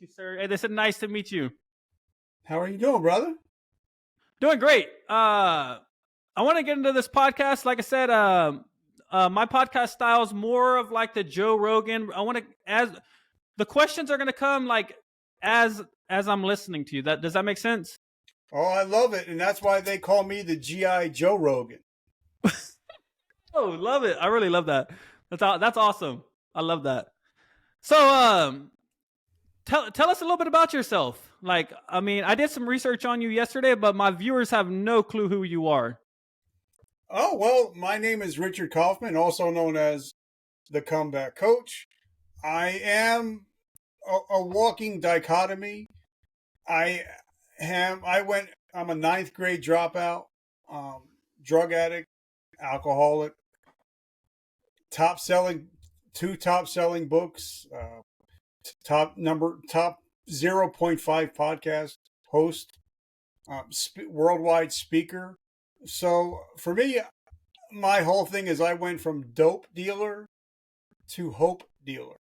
you, sir. Hey, they said nice to meet you. How are you doing, brother? Doing great. I want to get into this podcast. Like I said, my podcast style is more of like the Joe Rogan. I want to, as the questions are going to come like as I'm listening to you. Does that make sense? Oh, I love it, and that's why they call me the GI Joe Rogan. Oh, love it! I really love that. That's awesome. I love that. So, tell us a little bit about yourself. Like, I mean, I did some research on you yesterday, but my viewers have no clue who you are. Oh, well, my name is Richard Kaufman, also known as the Comeback Coach. I am a walking dichotomy. I'm a ninth grade dropout, drug addict, alcoholic, top 2 top selling books, top 0.5 podcast host, worldwide speaker. So for me, my whole thing is I went from dope dealer to hope dealer.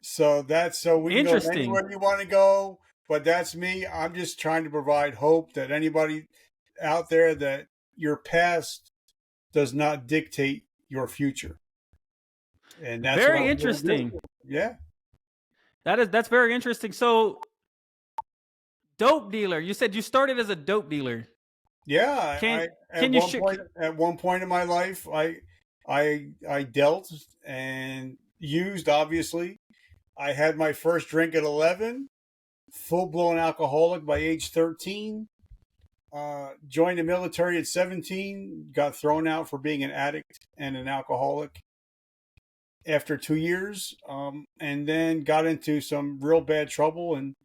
So we can go anywhere you want to go, but that's me. I'm just trying to provide hope that anybody out there, that your past does not dictate your future. And that's very interesting. Yeah. That's very interesting. So, dope dealer. You said you started as a dope dealer. Yeah. At one point in my life, I dealt and used, obviously. I had my first drink at 11, full-blown alcoholic by age 13. Joined the military at 17, got thrown out for being an addict and an alcoholic after 2 years, and then got into some real bad trouble and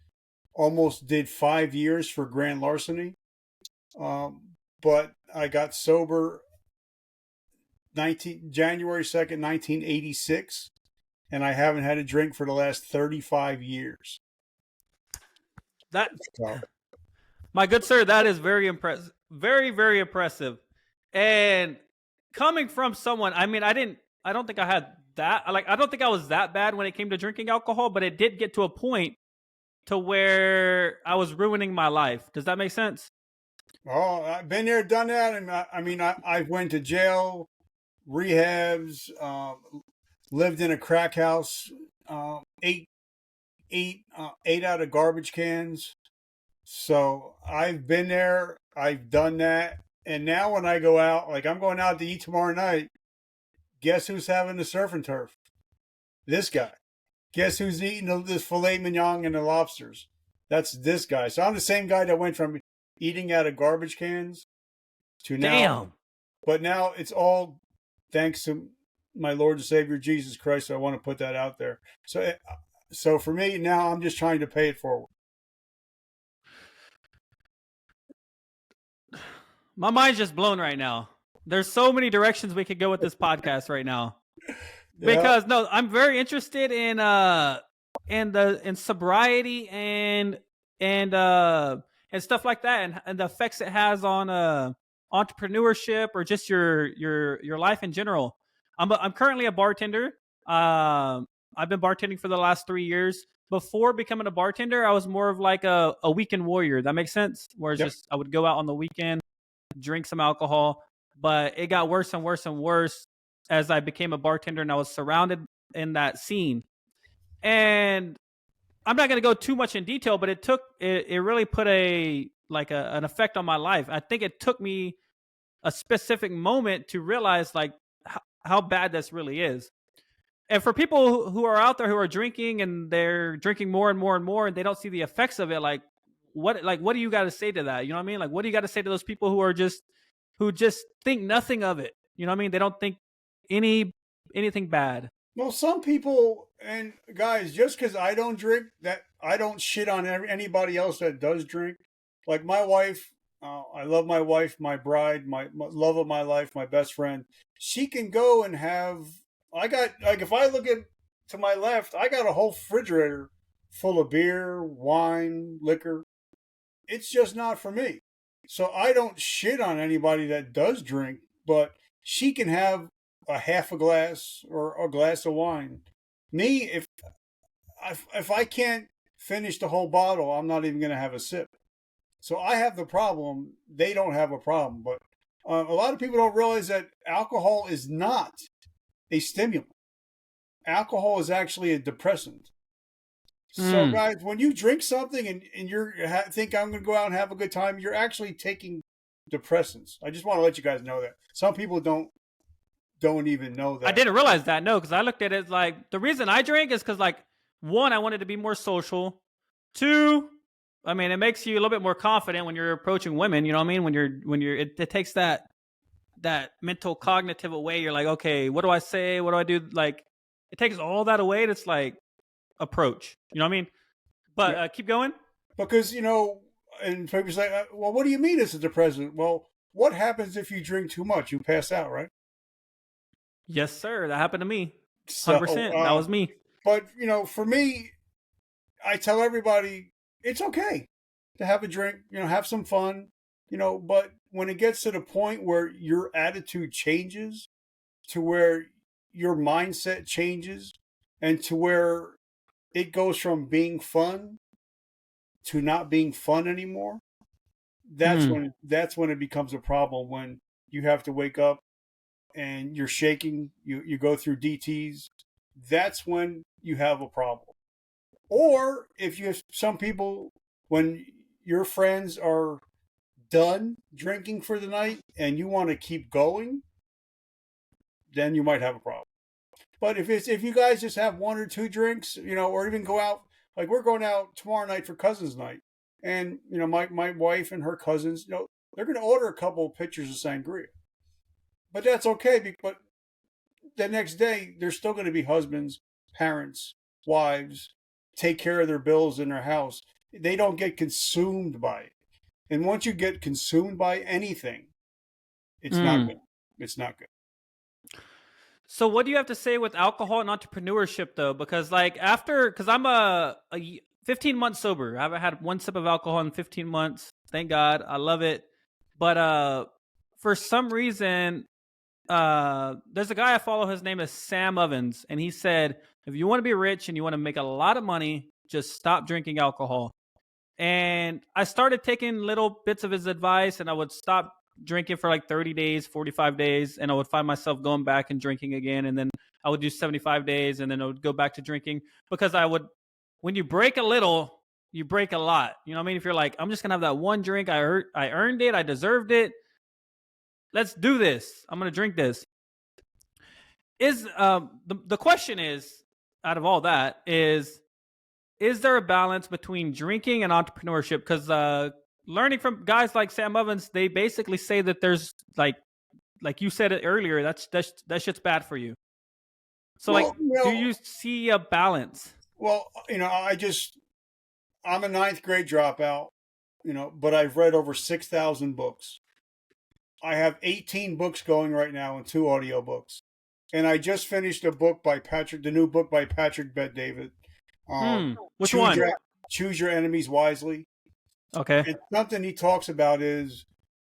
almost did 5 years for grand larceny. But I got sober January 2nd, 1986, and I haven't had a drink for the last 35 years. My good sir, that is very impressive. Very, very impressive. And coming from someone, I mean, I don't think I had that. I don't think I was that bad when it came to drinking alcohol, but it did get to a point to where I was ruining my life. Does that make sense? Oh, I've been there, done that. And I went to jail, rehabs, lived in a crack house, ate out of garbage cans. So I've been there, I've done that. And now when I go out, like I'm going out to eat tomorrow night, guess who's having the surf and turf? This guy. Guess who's eating this filet mignon and the lobsters? That's this guy. So I'm the same guy that went from eating out of garbage cans to now. Damn. But now it's all thanks to my Lord and Savior Jesus Christ. So I want to put that out there. So for me now, I'm just trying to pay it forward. My mind's just blown right now. There's so many directions we could go with this podcast right now. Because no, I'm very interested in sobriety and stuff like that, and the effects it has on entrepreneurship or just your life in general. I'm currently a bartender. I've been bartending for the last 3 years. Before becoming a bartender, I was more of like a weekend warrior. That makes sense? Where it's just I would go out on the weekend, drink some alcohol, but it got worse and worse and worse as I became a bartender and I was surrounded in that scene. And I'm not going to go too much in detail, but it really put an effect on my life. I think it took me a specific moment to realize like how bad this really is. And for people who are out there who are drinking and they're drinking more and more and more and they don't see the effects of it, what do you got to say to that? You know what I mean? Like, what do you got to say to those people who just think nothing of it? You know what I mean? They don't think anything bad. Well, some people, and guys, just because I don't drink, that I don't shit on anybody else that does drink. Like my wife, I love my wife, my bride, my love of my life, my best friend. She can go and have. If I look to my left, I got a whole refrigerator full of beer, wine, liquor. It's just not for me. So I don't shit on anybody that does drink, but she can have a half a glass or a glass of wine. Me, if I can't finish the whole bottle, I'm not even going to have a sip. So I have the problem. They don't have a problem. But a lot of people don't realize that alcohol is not a stimulant. Alcohol is actually a depressant. So, guys, when you drink something and you think I'm going to go out and have a good time, you're actually taking depressants. I just want to let you guys know that. Some people don't even know that. I didn't realize that. No, because I looked at it like the reason I drink is because, like, one, I wanted to be more social. Two, I mean, it makes you a little bit more confident when you're approaching women. You know what I mean? It takes that mental cognitive away. You're like, okay, what do I say? What do I do? Like, it takes all that away. It's like approach. You know what I mean? But keep going. Because, and people say, well, what do you mean it's a depressant? Well, what happens if you drink too much? You pass out, right? Yes, sir. That happened to me. 100%. That was me. But, for me, I tell everybody it's okay to have a drink, have some fun, but when it gets to the point where your attitude changes, to where your mindset changes, and to where it goes from being fun to not being fun anymore, that's when it becomes a problem. When you have to wake up and you're shaking, you go through DTs, that's when you have a problem. Or if you have some people, when your friends are done drinking for the night and you want to keep going, then you might have a problem. But if you guys just have one or two drinks, or even go out, like we're going out tomorrow night for cousins night, and my wife and her cousins, they're going to order a couple of pitchers of sangria, but that's okay. But the next day, they're still going to be husbands, parents, wives, take care of their bills in their house. They don't get consumed by it. And once you get consumed by anything, it's not good. It's not good. So what do you have to say with alcohol and entrepreneurship, though? Because because I'm a 15 months sober. I haven't had one sip of alcohol in 15 months. Thank God. I love it. But for some reason, there's a guy I follow. His name is Sam Ovens. And he said, if you want to be rich and you want to make a lot of money, just stop drinking alcohol. And I started taking little bits of his advice, and I would stop drinking for like 30 days, 45 days, and I would find myself going back and drinking again. And then I would do 75 days, and then I would go back to drinking, because when you break a little, you break a lot. You know what I mean? If you're like, I'm just going to have that one drink, I earned it, I deserved it, let's do this, I'm going to drink this. The question is, out of all that, is there a balance between drinking and entrepreneurship? Because learning from guys like Sam Ovens, they basically say that there's like you said it earlier, that shit's bad for you. So do you see a balance? Well, I'm a ninth grade dropout, but I've read over 6,000 books. I have 18 books going right now and 2 audiobooks. And I just finished the new book by Patrick Bet-David. Which one? Choose Your Enemies Wisely. Okay. And something he talks about is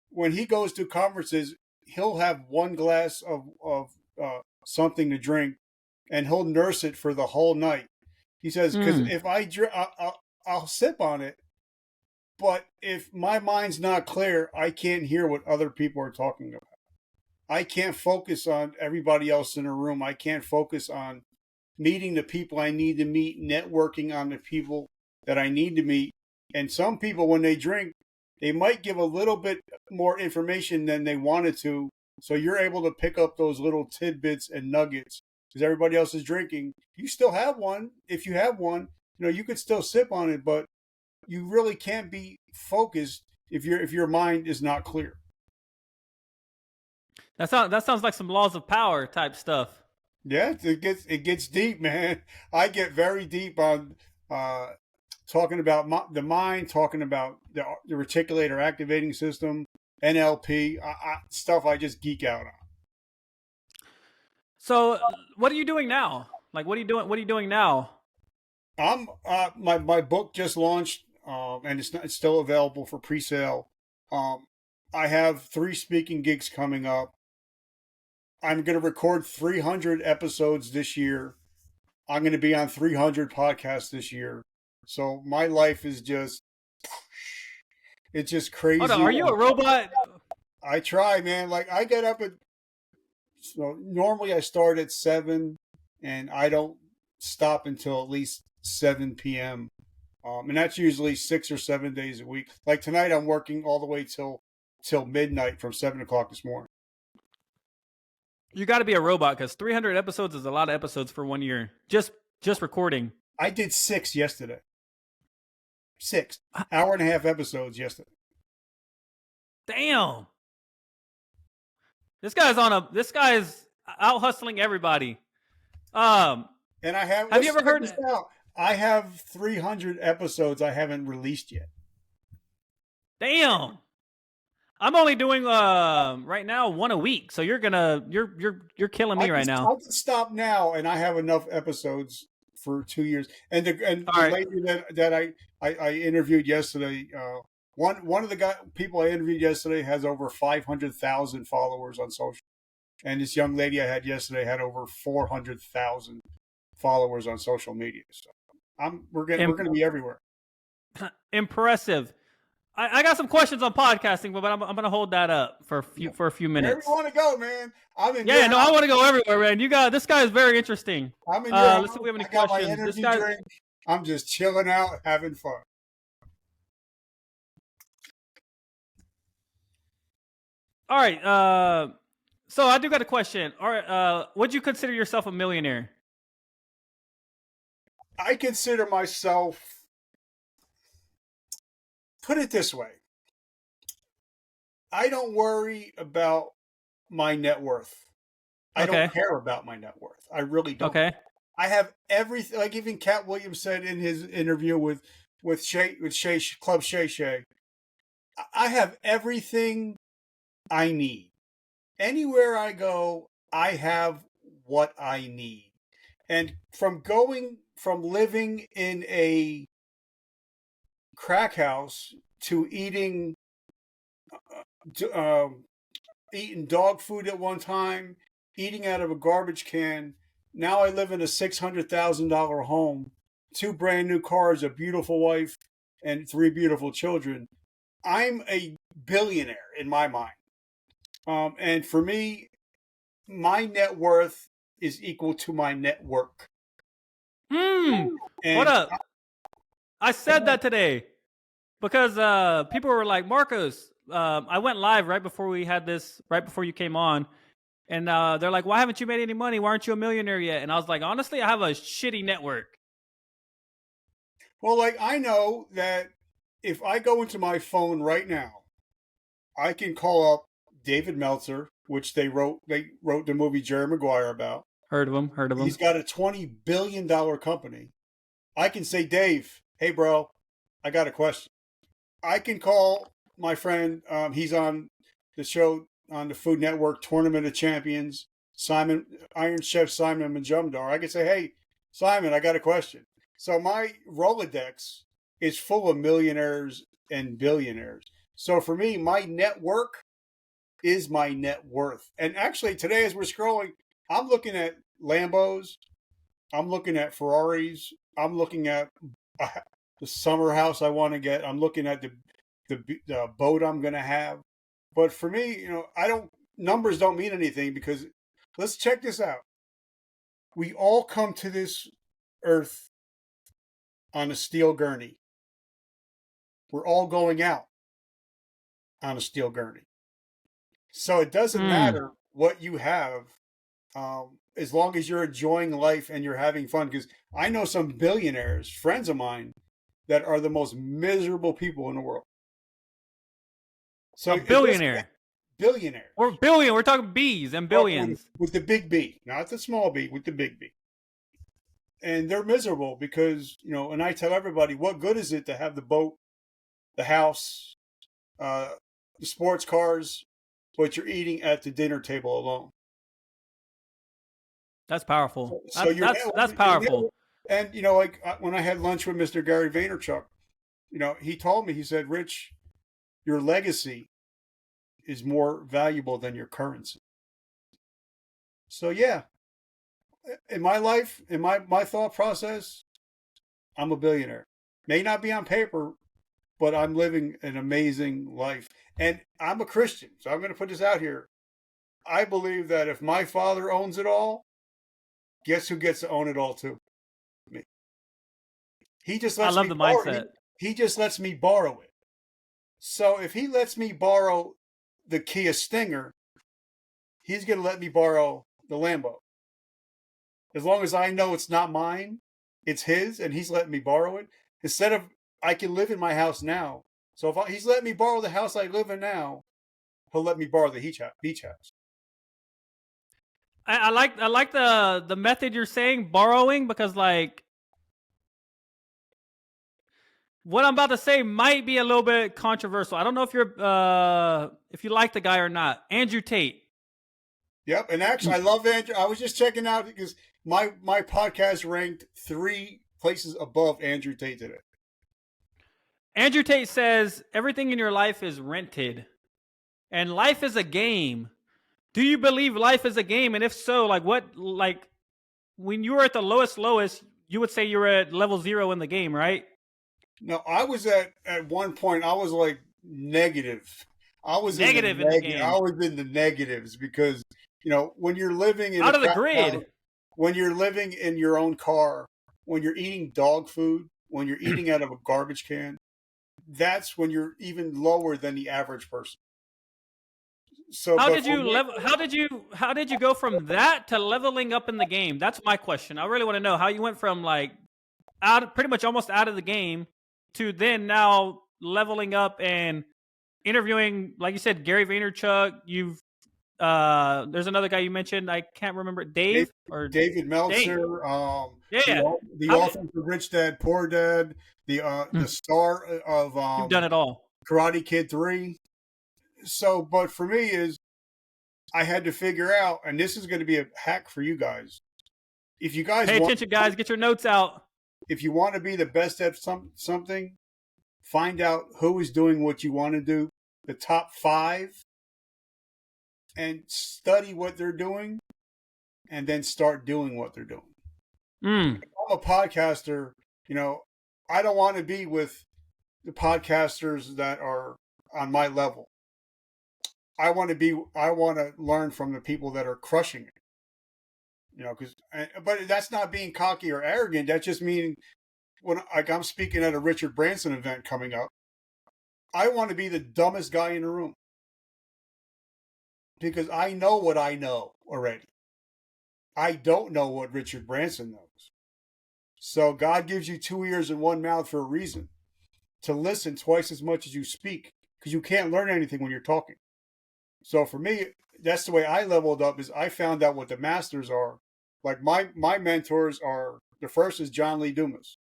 when he goes to conferences, he'll have one glass of something to drink, and he'll nurse it for the whole night. He says, because if I drink, I'll sip on it, but if my mind's not clear, I can't hear what other people are talking about. I can't focus on everybody else in the room. I can't focus on meeting the people I need to meet, networking on the people that I need to meet. And some people, when they drink, they might give a little bit more information than they wanted to. So you're able to pick up those little tidbits and nuggets because everybody else is drinking. You still have one. If you have one, you could still sip on it, but you really can't be focused if your mind is not clear. That sounds like some laws of power type stuff. Yeah, it gets deep, man. I get very deep on talking about the mind, talking about the reticular activating system, NLP, stuff I just geek out on. So, what are you doing now? Like, what are you doing? What are you doing now? I'm my book just launched, and it's still available for pre-sale. I have 3 speaking gigs coming up. I'm going to record 300 episodes this year. I'm going to be on 300 podcasts this year. So my life is just, it's just Hold on, crazy. are you a robot? I try, man. Like I get up at, so normally I start at 7 and I don't stop until at least 7 p.m. And that's usually 6 or 7 days a week. Like tonight, I'm working all the way till midnight from 7 o'clock this morning. You got to be a robot because 300 episodes is a lot of episodes for 1 year. Just recording. I did 6 yesterday. 6 hour-and-a-half episodes yesterday. Damn. This guy's out hustling everybody. And I have you ever heard this out. I have 300 episodes I haven't released yet. Damn. I'm only doing right now 1 a week. So you're killing me right now. I can stop now and I have enough episodes for 2 years. And the lady that I interviewed yesterday, one of the people I interviewed yesterday has over 500,000 followers on social. And this young lady I had yesterday had over 400,000 followers on social media. So we're going to be everywhere. Impressive. I got some questions on podcasting, but I'm going to hold that up for a few minutes. Where you want to go, man? I want to go everywhere, man. This guy is very interesting. I'm in let's see if we have any questions. My energy drink. I'm just chilling out, having fun. All right. So I do got a question. All right. Would you consider yourself a millionaire? I consider myself, put it this way, I don't worry about my net worth. I don't care about my net worth. I really don't. Okay. I have everything. Like even Cat Williams said in his interview with Club Shay Shay, I have everything I need. Anywhere I go, I have what I need. And from living in a crack house to eating dog food at one time, eating out of a garbage can. Now I live in a $600,000 home, 2 brand new cars, a beautiful wife, and 3 beautiful children. I'm a billionaire in my mind. And for me, my net worth is equal to my network. What up? I said that today because people were like, Marcos, I went live right before you came on. And they're like, why haven't you made any money? Why aren't you a millionaire yet? And I was like, honestly, I have a shitty network. Well, like I know that if I go into my phone right now, I can call up David Meltzer, which they wrote the movie Jerry Maguire about. Heard of him. He's got a $20 billion company. I can say, Dave, hey, bro, I got a question. I can call my friend. He's on the show on the Food Network, Tournament of Champions, Iron Chef Simon Majumdar. I can say, hey, Simon, I got a question. So my Rolodex is full of millionaires and billionaires. So for me, my network is my net worth. And actually today, as we're scrolling, I'm looking at Lambos. I'm looking at Ferraris. I'm looking at the summer house I want to get. I'm looking at the boat I'm going to have. But for me, numbers don't mean anything because let's check this out. We all come to this earth on a steel gurney. We're all going out on a steel gurney. So it doesn't matter what you have as long as you're enjoying life and you're having fun. Because I know some billionaires, friends of mine, that are the most miserable people in the world. So a billionaire. Billionaire. Or billion. We're talking B's and billions. With the big B, not the small b, with the big B. And they're miserable because, and I tell everybody, what good is it to have the boat, the house, the sports cars, but you're eating at the dinner table alone? That's powerful. So that's powerful. And, like when I had lunch with Mr. Gary Vaynerchuk, he told me, he said, Rich, your legacy is more valuable than your currency. So, yeah, in my life, in my thought process, I'm a billionaire. May not be on paper, but I'm living an amazing life. And I'm a Christian, so I'm going to put this out here. I believe that if my Father owns it all, guess who gets to own it all too? Me. He just I lets love me the borrow. mindset. He just lets me borrow it. So if he lets me borrow the Kia Stinger, he's going to let me borrow the Lambo. As long as I know it's not mine, it's his, and he's letting me borrow it. Instead of, I can live in my house now. So if he's letting me borrow the house I live in now, he'll let me borrow the beach house. I like the method you're saying, borrowing, because like what I'm about to say might be a little bit controversial. I don't know if you like the guy or not. Andrew Tate. Yep, and actually, I love Andrew. I was just checking out because my podcast ranked 3 places above Andrew Tate today. Andrew Tate says everything in your life is rented, and life is a game. Do you believe life is a game? And if so, like what? Like when you were at the lowest, you would say you were at level 0 in the game, right? No, I was at one point. I was like negative. I was Negative in the game. I was in the negatives because when you're living in out of the grid, when you're living in your own car, when you're eating dog food, when you're eating out of a garbage can, that's when you're even lower than the average person. So how did you go from that to leveling up in the game? That's my question. I really want to know how you went from like pretty much almost out of the game to then now leveling up and interviewing, like you said, Gary Vaynerchuk. There's another guy you mentioned. I can't remember. David Meltzer. The author of Rich Dad Poor Dad. The star of you've done it all. Karate Kid 3. So, but for me is I had to figure out, and this is going to be a hack for you guys. If you guys pay attention, guys, get your notes out. If you want to be the best at something, find out who is doing what you want to do, the top 5, and study what they're doing, and then start doing what they're doing. If I'm a podcaster, I don't want to be with the podcasters that are on my level. I want to learn from the people that are crushing it. But that's not being cocky or arrogant. That just means when I'm speaking at a Richard Branson event coming up, I want to be the dumbest guy in the room because I know what I know already. I don't know what Richard Branson knows. So God gives you 2 ears and 1 mouth for a reason, to listen twice as much as you speak, because you can't learn anything when you're talking. So for me, that's the way I leveled up, is I found out what the masters are. Like my mentors are, the first is John Lee Dumas.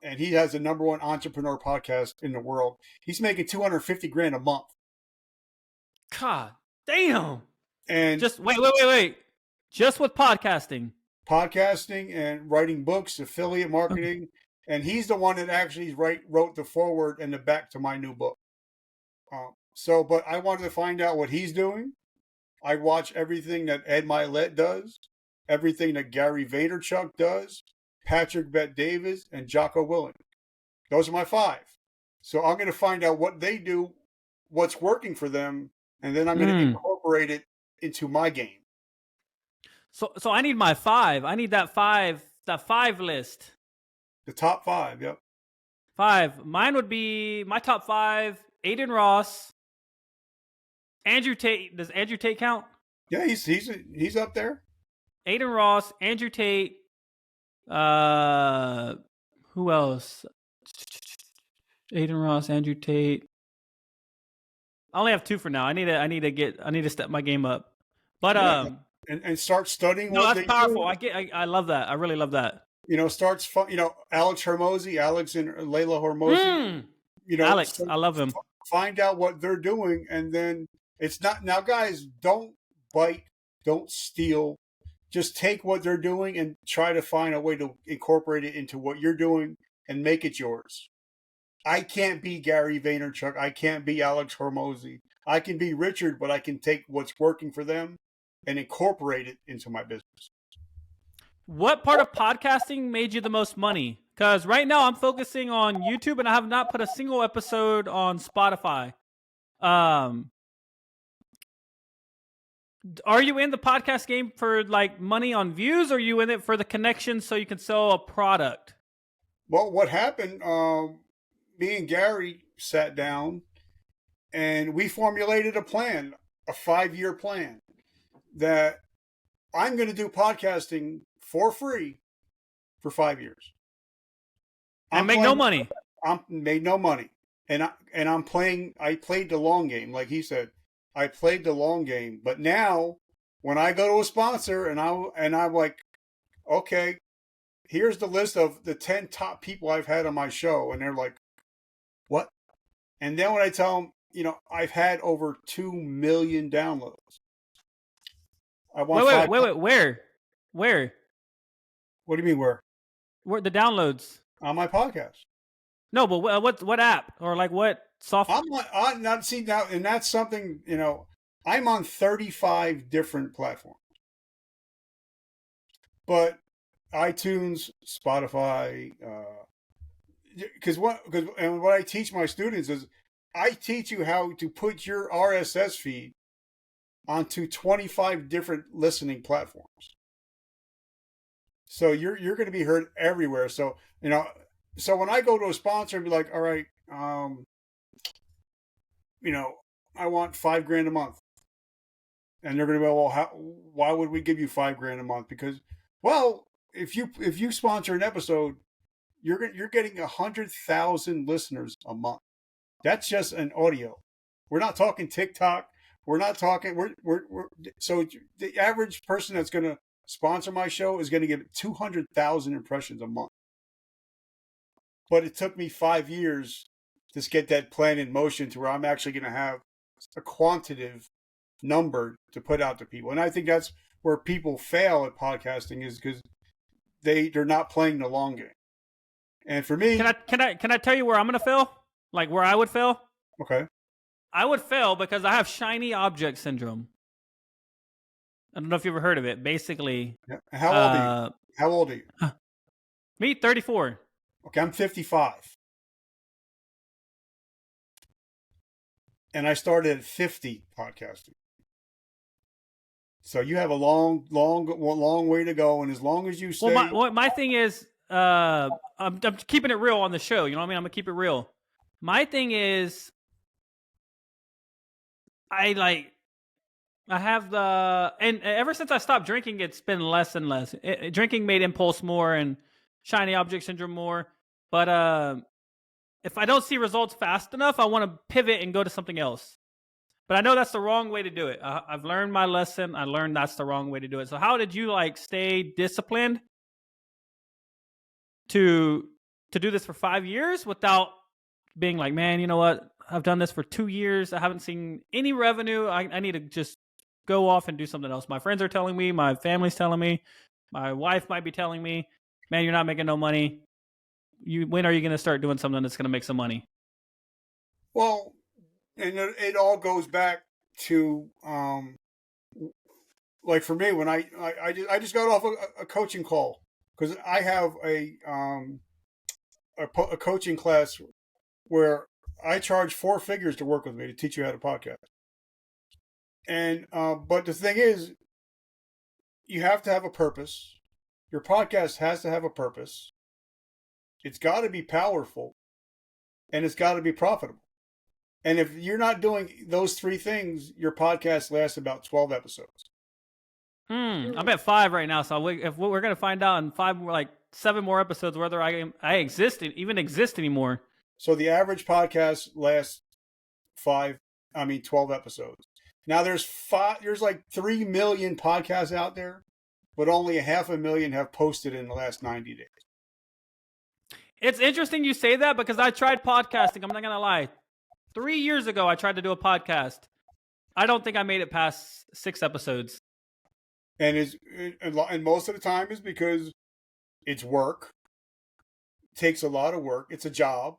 And he has the #1 entrepreneur podcast in the world. He's making $250,000 a month. God damn. And just wait. Just with podcasting and writing books, affiliate marketing. And he's the one that actually wrote the foreword and the back to my new book. But I wanted to find out what he's doing. I watch everything that Ed Milet does, everything that Gary Vaynerchuk does, Patrick Bet-David, and Jocko Willink. Those are my 5. So I'm going to find out what they do, what's working for them, and then I'm going to incorporate it into my game. So I need my 5. I need that 5 list. The top 5, yep. 5. Mine would be my top 5: Aiden Ross, Andrew Tate. Does Andrew Tate count? Yeah, he's up there. Aiden Ross, Andrew Tate. Who else? Aiden Ross, Andrew Tate. I only have 2 for now. I need to step my game up. But and start studying. No, that's powerful. I love that. I really love that. Alex and Layla Hormozi. Alex, I love him. Find out what they're doing, and then it's not, now guys, don't bite, don't steal. Just take what they're doing and try to find a way to incorporate it into what you're doing and make it yours. I can't be Gary Vaynerchuk. I can't be Alex Hormozi. I can be Richard, but I can take what's working for them and incorporate it into my business. What part of podcasting made you the most money? Because right now I'm focusing on YouTube, and I have not put a single episode on Spotify. Are you in the podcast game for like money on views, or are you in it for the connection so you can sell a product? Well, what happened? Me and Gary sat down, and we formulated a plan, a 5-year plan, that I'm going to do podcasting for free for 5 years. And make no money. I'm made no money, and I'm playing. I played the long game, like he said. I played the long game, but now when I go to a sponsor and I'm like, okay, here's the list of the 10 top people I've had on my show, and they're like, what? And then when I tell them, I've had over 2 million downloads. I want wait, where? What do you mean where? Where the downloads? On my podcast. No, but what app or like what software? I'm not seeing that, and that's something, I'm on 35 different platforms. But iTunes, Spotify, because what I teach my students is I teach you how to put your RSS feed onto 25 different listening platforms. So you're going to be heard everywhere. So, so when I go to a sponsor and be like, all right, I want $5,000 a month. And they're going to be, well, why would we give you $5,000 a month? Because, well, if you sponsor an episode, you're getting 100,000 listeners a month. That's just an audio. We're not talking TikTok. We're not talking. So the average person that's going to sponsor my show is going to get 200,000 impressions a month. But it took me 5 years to get that plan in motion to where I'm actually going to have a quantitative number to put out to people. And I think that's where people fail at podcasting, is because they're not playing the long game. And for me, can I tell you where I'm going to fail? Like where I would fail? Okay. I would fail because I have shiny object syndrome. I don't know if you've ever heard of it. Basically, yeah. How old are you? Me, 34. Okay, I'm 55. And I started at 50 podcasting. So you have a long way to go. And as long as you stay... Well, my thing is, I'm keeping it real on the show. You know what I mean? I'm going to keep it real. My thing is, I have and ever since I stopped drinking, it's been less and less. Drinking made impulse more and shiny object syndrome more. But if I don't see results fast enough, I want to pivot and go to something else. But I know that's the wrong way to do it. I've learned my lesson. I learned that's the wrong way to do it. So how did you stay disciplined to do this for 5 years without being like, man, you know what? I've done this for 2 years. I haven't seen any revenue. I need to just go off and do something else. My friends are telling me, my family's telling me, my wife might be telling me, man, you're not making no money. When are you going to start doing something that's going to make some money? Well, and it all goes back to, like for me, when I just got off a coaching call, because I have a coaching class where I charge 4 figures to work with me to teach you how to podcast. And but the thing is, you have to have a purpose. Your podcast has to have a purpose. It's got to be powerful, and it's got to be profitable. And if you're not doing those 3 things, your podcast lasts about 12 episodes. I'm at 5 right now, so if we're going to find out in 5 more, 7 more episodes, whether I even exist anymore. So the average podcast lasts 12 episodes. Now there's 3 million podcasts out there, but only 500,000 have posted in the last 90 days. It's interesting you say that, because I tried podcasting. I'm not going to lie. 3 years ago, I tried to do a podcast. I don't think I made it past 6 episodes. And most of the time is because it's work. It takes a lot of work. It's a job.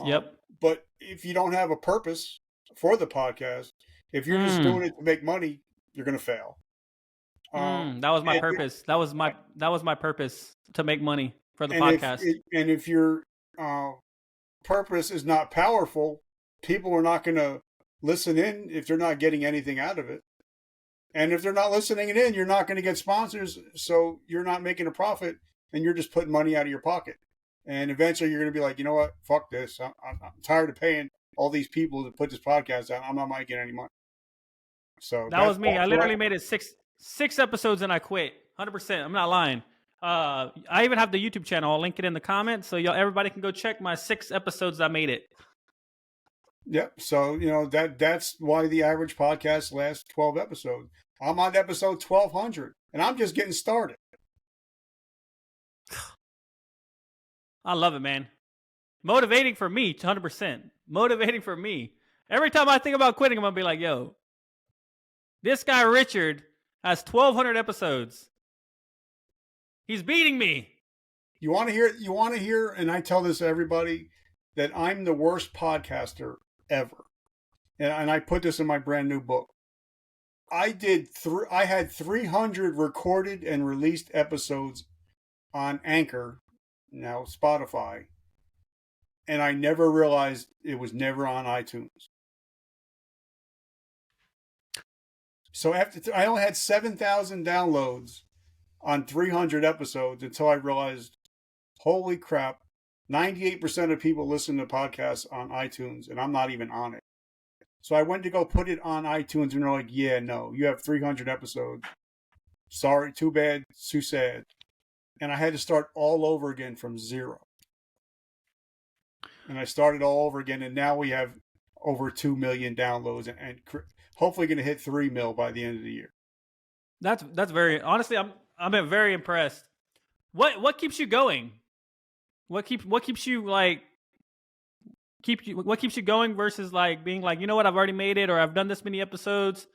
Yep. But if you don't have a purpose for the podcast, if you're just doing it to make money, you're going to fail. That was my purpose. That was my purpose, to make money. for the And podcast. if your purpose is not powerful, people are not going to listen in if they're not getting anything out of it. And if they're not listening in, you're not going to get sponsors. So you're not making a profit, and you're just putting money out of your pocket. And eventually, you're going to be like, you know what? Fuck this. I'm tired of paying all these people to put this podcast out. I'm not making any money. So That was me. I literally made it six episodes and I quit. 100%. I'm not lying. I even have the YouTube channel. I'll link it in the comments so everybody can go check my 6 episodes that made it. Yep. So that's why the average podcast lasts 12 episodes. I'm on episode 1200, and I'm just getting started. I love it, man. Motivating for me, 100%. Motivating for me. Every time I think about quitting, I'm gonna be like, yo, this guy Richard has 1,200 episodes. He's beating me. You want to hear? You want to hear? And I tell this to everybody that I'm the worst podcaster ever, and I put this in my brand new book. I had 300 recorded and released episodes on Anchor, now Spotify, and I never realized it was never on iTunes. So I only had 7,000 downloads on 300 episodes until I realized, holy crap, 98% of people listen to podcasts on iTunes, and I'm not even on it. So I went to go put it on iTunes, and they're like, yeah, no, you have 300 episodes. Sorry, too bad, too sad. And I had to start all over again from zero. And I started all over again, and now we have over 2 million downloads, and hopefully going to hit 3 mil by the end of the year. That's very, honestly, I'm very impressed. What keeps you going? What keeps you like what keeps you going versus like being like, you know what, I've already made it, or I've done this many episodes.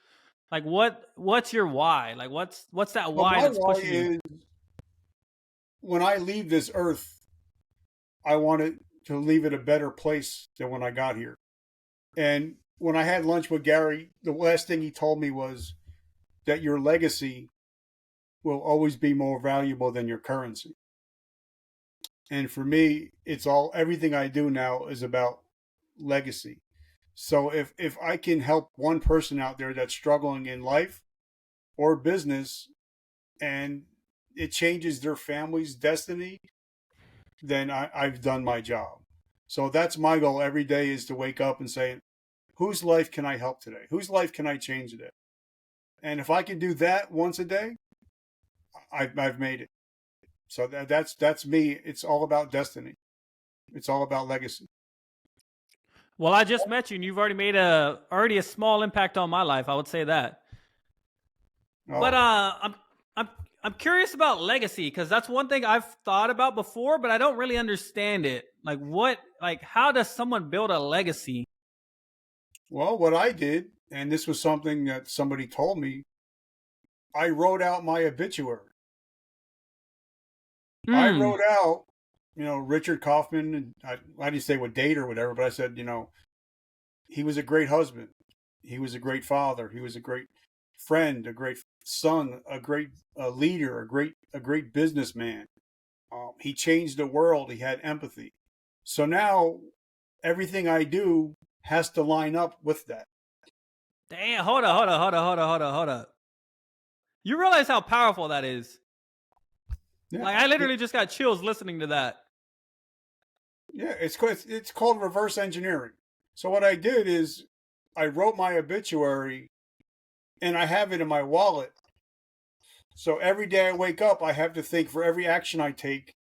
Like what's your why? Like what's that why that's pushing you? When I leave this earth, I wanted to leave it a better place than when I got here. And when I had lunch with Gary, the last thing he told me was that your legacy will always be more valuable than your currency. And for me, everything I do now is about legacy. So if I can help one person out there that's struggling in life or business, and it changes their family's destiny, then I've done my job. So that's my goal every day, is to wake up and say, whose life can I help today? Whose life can I change today? And if I can do that once a day, I've made it. So that's me. It's all about destiny. It's all about legacy. Well, I just met you, and you've already made a small impact on my life. I would say that. Oh. But I'm curious about legacy, because that's one thing I've thought about before, but I don't really understand it. How does someone build a legacy? Well, what I did, and this was something that somebody told me, I wrote out my obituary. I wrote out, Richard Kaufman, and I didn't say what date or whatever, but I said, he was a great husband. He was a great father. He was a great friend, a great son, a great leader, a great businessman. He changed the world. He had empathy. So now everything I do has to line up with that. Damn, hold up. You realize how powerful that is? Yeah. Like, I literally just got chills listening to that. Yeah, it's called reverse engineering. So what I did is I wrote my obituary, and I have it in my wallet. So every day I wake up, I have to think, for every action I take,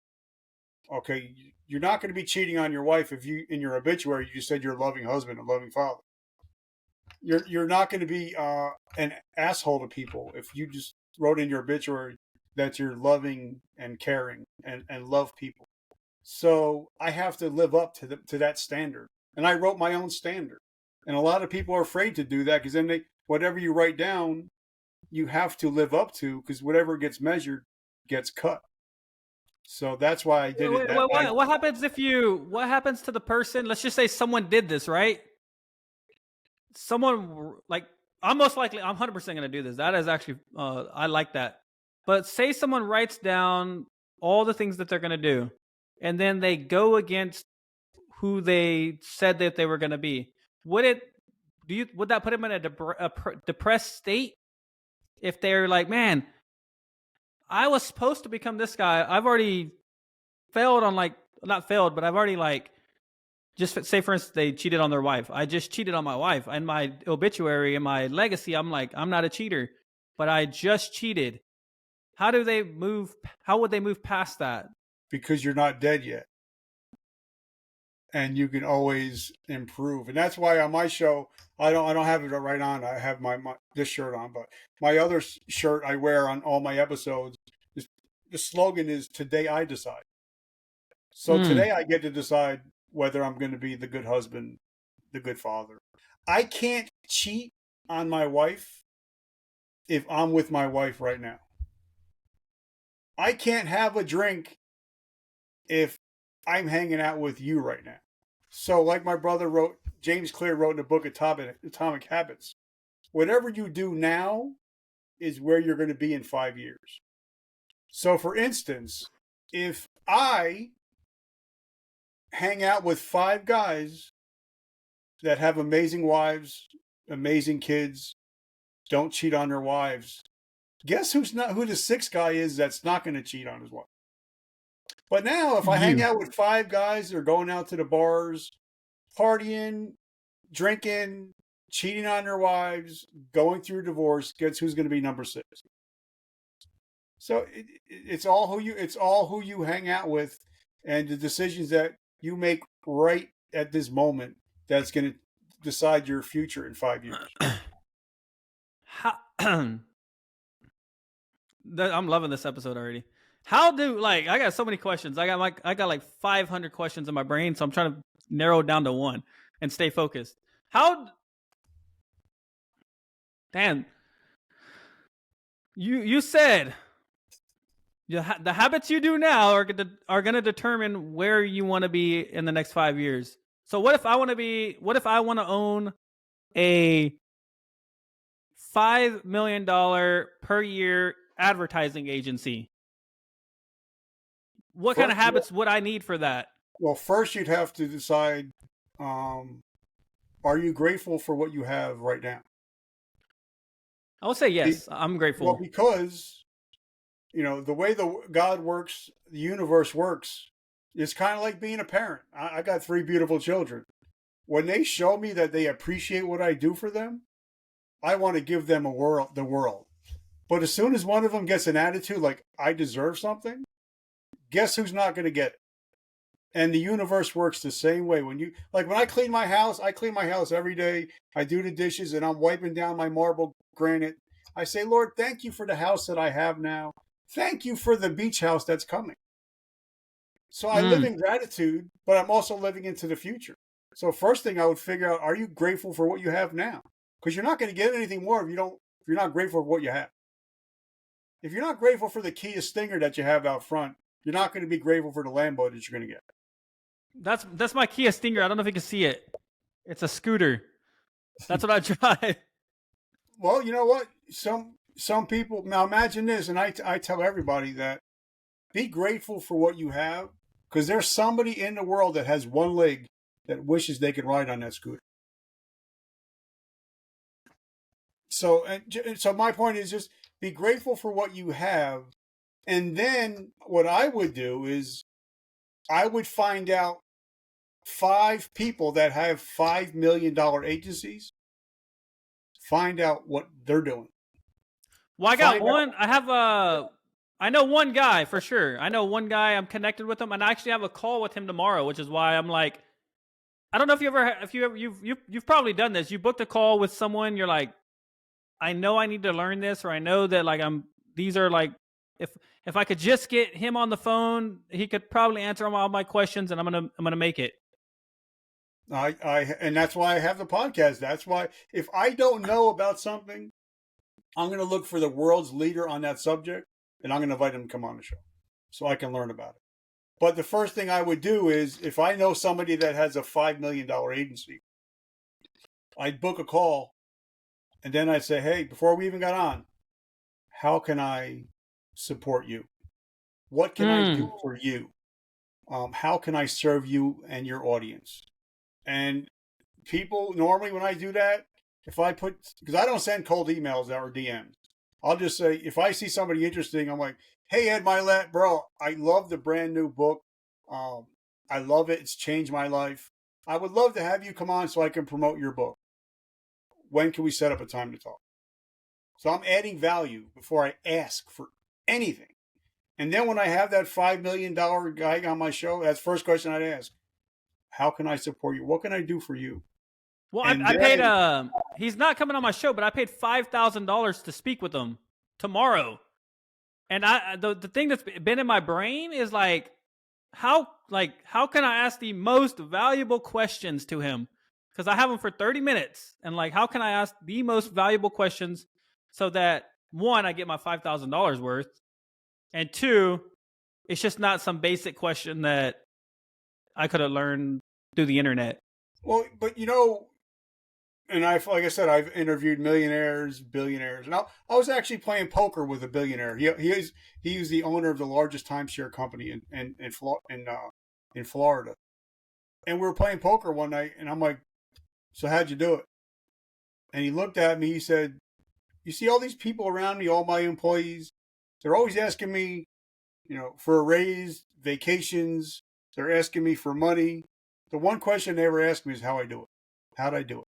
okay, you're not going to be cheating on your wife if you, in your obituary, you said you're a loving husband, a loving father. You're not going to be an asshole to people if you just wrote in your obituary that you're loving and caring and love people. So I have to live up to that standard. And I wrote my own standard. And a lot of people are afraid to do that, because then whatever you write down, you have to live up to, because whatever gets measured gets cut. So that's why I did it. What happens what happens to the person? Let's just say someone did this, right? Someone, like, I'm 100% going to do this. That is actually, I like that. But say someone writes down all the things that they're going to do, and then they go against who they said that they were going to be. Would that put them in a depressed state if they're like, man, I was supposed to become this guy. I've already failed on not failed, but I've already just say for instance they cheated on their wife. I just cheated on my wife. In my obituary, in my legacy, I'm like, I'm not a cheater, but I just cheated. How would they move past that? Because you're not dead yet. And you can always improve. And that's why on my show, I don't have it right on. I have this shirt on, but my other shirt I wear on all my episodes, the slogan is "Today I decide." So today I get to decide whether I'm going to be the good husband, the good father. I can't cheat on my wife if I'm with my wife right now. I can't have a drink if I'm hanging out with you right now. So like my brother James Clear wrote in the book Atomic Habits, whatever you do now is where you're going to be in 5 years. So for instance, if I hang out with 5 guys that have amazing wives, amazing kids, don't cheat on their wives, guess who the 6th guy is that's not going to cheat on his wife? But now, if I hang out with 5 guys that are going out to the bars, partying, drinking, cheating on their wives, going through divorce, guess who's going to be number 6? So it's all who you hang out with, and the decisions that you make right at this moment that's going to decide your future in 5 years. I'm loving this episode already. How do I got so many questions. I got like 500 questions in my brain, so I'm trying to narrow it down to one and stay focused. Dan, you said the habits you do now are going to determine where you want to be in the next 5 years. So what if I want to own a $5 million per year advertising agency? What kind of habits would I need for that? Well, first you'd have to decide, are you grateful for what you have right now? I would say yes. I'm grateful. Well, because, the way God works, the universe works, is kind of like being a parent. I got 3 beautiful children. When they show me that they appreciate what I do for them, I want to give them the world. But as soon as one of them gets an attitude like, I deserve something, guess who's not going to get it? And the universe works the same way. When I clean my house every day. I do the dishes and I'm wiping down my marble granite. I say, Lord, thank you for the house that I have now. Thank you for the beach house that's coming. So I live in gratitude, but I'm also living into the future. So first thing I would figure out, are you grateful for what you have now? Because you're not going to get anything more if you're not grateful for what you have. If you're not grateful for the Kia Stinger that you have out front, you're not going to be grateful for the Lambo that you're going to get. That's my Kia Stinger. I don't know if you can see it. It's a scooter. That's what I drive. Well, you know what? Some people, now imagine this, and I tell everybody that be grateful for what you have, because there's somebody in the world that has one leg that wishes they could ride on that scooter. So my point is just be grateful for what you have. And then what I would do is I would find out 5 people that have $5 million agencies. Find out what they're doing. Well, I know one guy for sure. I know one guy. I'm connected with him, and I actually have a call with him tomorrow, which is why I'm like, I don't know if you've probably done this. You booked a call with someone. You're like, I know I need to learn this, or I know that these are like, if I could just get him on the phone, he could probably answer all my questions, and I'm gonna make it. And that's why I have the podcast. That's why if I don't know about something, I'm going to look for the world's leader on that subject, and I'm going to invite him to come on the show so I can learn about it. But the first thing I would do is, if I know somebody that has a $5 million agency, I'd book a call, and then I'd say, hey, before we even got on, how can I support you? What can I do for you? How can I serve you and your audience? And people normally, when I do that, if I put, because I don't send cold emails or DMs, I'll just say, if I see somebody interesting, I'm like, hey, Ed Milet, bro, I love the brand new book. I love it. It's changed my life. I would love to have you come on so I can promote your book. When can we set up a time to talk? So I'm adding value before I ask for anything. And then when I have that $5 million guy on my show, that's the first question I'd ask. How can I support you? What can I do for you? Well, And I then, paid. He's not coming on my show, but I paid $5,000 to speak with him tomorrow. And the thing that's been in my brain is like, how can I ask the most valuable questions to him? Because I have him for 30 minutes, and like, how can I ask the most valuable questions so that one, I get my $5,000 worth, and two, it's just not some basic question that I could have learned through the internet. well, but and like I said, I've interviewed millionaires, billionaires, and I was actually playing poker with a billionaire. He is the owner of the largest timeshare company in Florida, and we were playing poker one night, and I'm like, so how'd you do it? And he looked at me. He said, you see all these people around me, all my employees, they're always asking me, for a raise, vacations. They're asking me for money. The one question they ever ask me is how I do it. How'd I do it?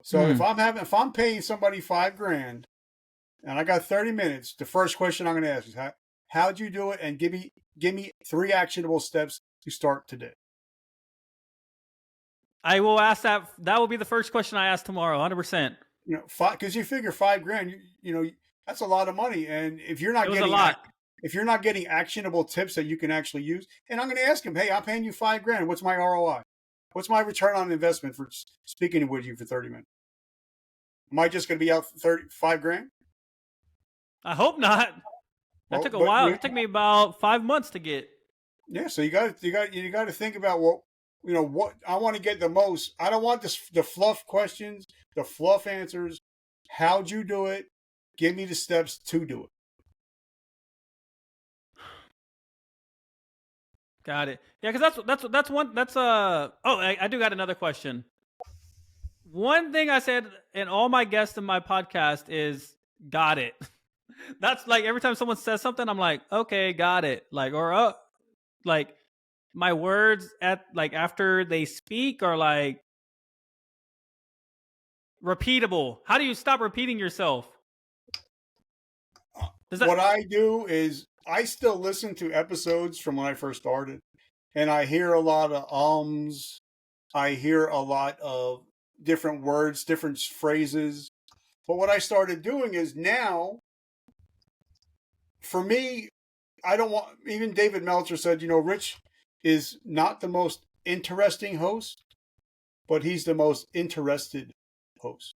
So if I'm paying somebody $5,000 and I got 30 minutes, the first question I'm going to ask is how'd you do it? And give me 3 actionable steps to start today. I will ask that. That will be the first question I ask tomorrow, 100%. Because you figure $5,000, that's a lot of money. And if you're not getting actionable tips that you can actually use, and I'm going to ask him, hey, I'm paying you $5,000. What's my ROI? What's my return on investment for speaking with you for 30 minutes? Am I just going to be out $5,000? I hope not. That took a while. It took me about 5 months to get. Yeah, so you got to think about what I want to get the most. I don't want the fluff questions, the fluff answers. How'd you do it? Give me the steps to do it. Got it. Yeah, because that's one. I do got another question. One thing I said in all my guests in my podcast is got it. That's like every time someone says something, I'm like, okay, got it. Like my words after they speak are like repeatable. How do you stop repeating yourself? What I do is I still listen to episodes from when I first started, and I hear a lot of ums. I hear a lot of different words, different phrases. But what I started doing is now, for me, I don't want, even David Meltzer said, Rich is not the most interesting host, but he's the most interested host.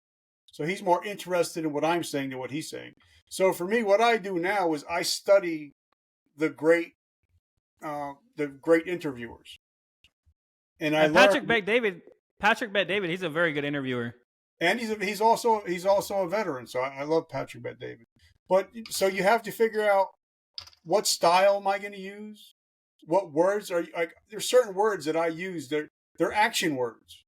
So he's more interested in what I'm saying than what he's saying. So for me, what I do now is I study the great interviewers, and Patrick Bet-David, he's a very good interviewer, and he's also a veteran. So I love Patrick Bet-David. But so you have to figure out what style am I going to use? What words are like? There's certain words that I use. They're action words.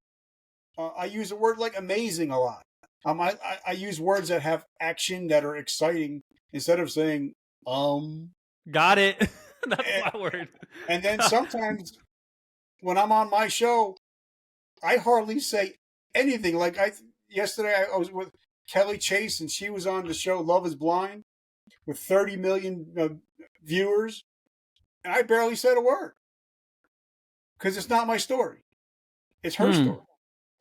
I use a word like amazing a lot. I use words that have action, that are exciting, instead of saying Got it. That's my word. And then sometimes when I'm on my show, I hardly say anything. Like yesterday I was with Kelly Chase, and she was on the show Love Is Blind with 30 million viewers, and I barely said a word because it's not my story. It's her story.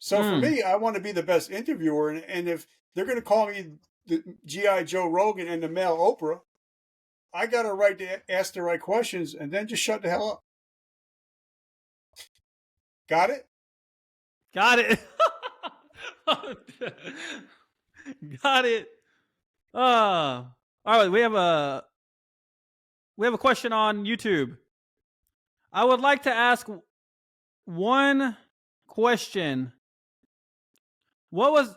So for me, I want to be the best interviewer, and if they're going to call me the G.I. Joe Rogan and the male Oprah, I got a right to ask the right questions and then just shut the hell up. Got it? Got it. Got it. All right, we have a question on YouTube. I would like to ask one question. What was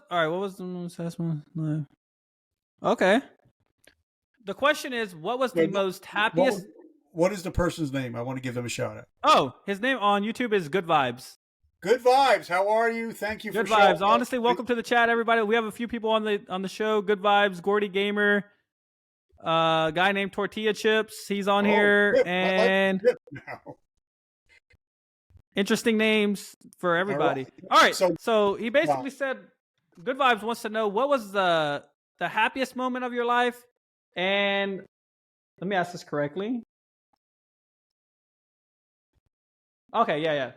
the assessment? Okay. The question is, what was the What, most what, happiest? what is the person's name? I want to give them a shout out. Oh, his name on YouTube is Good Vibes. Good vibes. How are you? Thank you for Good showing Vibes. up. Honestly, welcome to the chat, everybody. We have a few people on the show. Good Vibes, Gordy Gamer, guy named Tortilla Chips. He's on Oh, here, Chip. I like and Chip now. interesting names for All everybody. right. All right. So, So he basically said, Good Vibes wants to know what was the happiest moment of your life, and let me ask this correctly. Okay, yeah.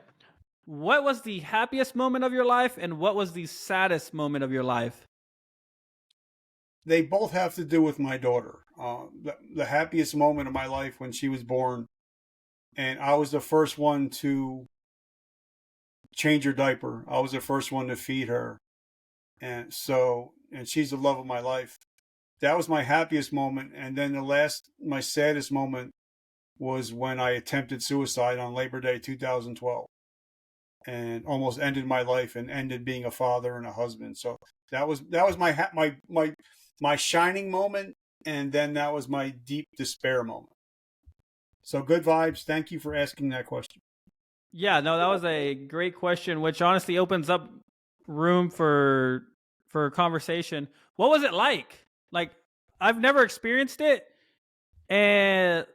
What was the happiest moment of your life, and what was the saddest moment of your life? they both have to do with my daughter. The happiest moment of my life when she was born, and I was the first one to change her diaper. I was the first one to feed her, and she's the love of my life. That was my happiest moment, and then my saddest moment was when I attempted suicide on Labor Day 2012, and almost ended my life and ended being a father and a husband. So that was my shining moment, and then that was my deep despair moment. So Good Vibes, thank you for asking that question. Yeah, no, that was a great question, which honestly opens up room for conversation. What was it like? Like, I've never experienced it, and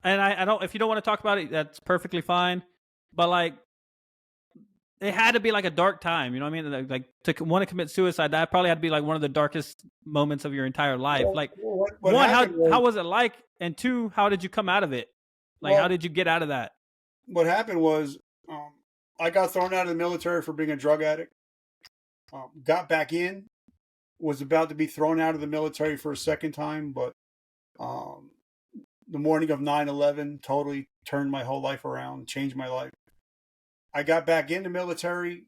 I don't. If you don't want to talk about it, that's perfectly fine. But like, it had to be like a dark time. You know what I mean? Like to want to commit suicide, that probably had to be like one of the darkest moments of your entire life. Like, What one, happened how was it like, and two, how did you come out of it? Like, how did you get out of that? What happened was I got thrown out of the military for being a drug addict. Got back in, was about to be thrown out of the military for a second time, but the morning of 9/11 totally turned my whole life around, changed my life. I got back in the military,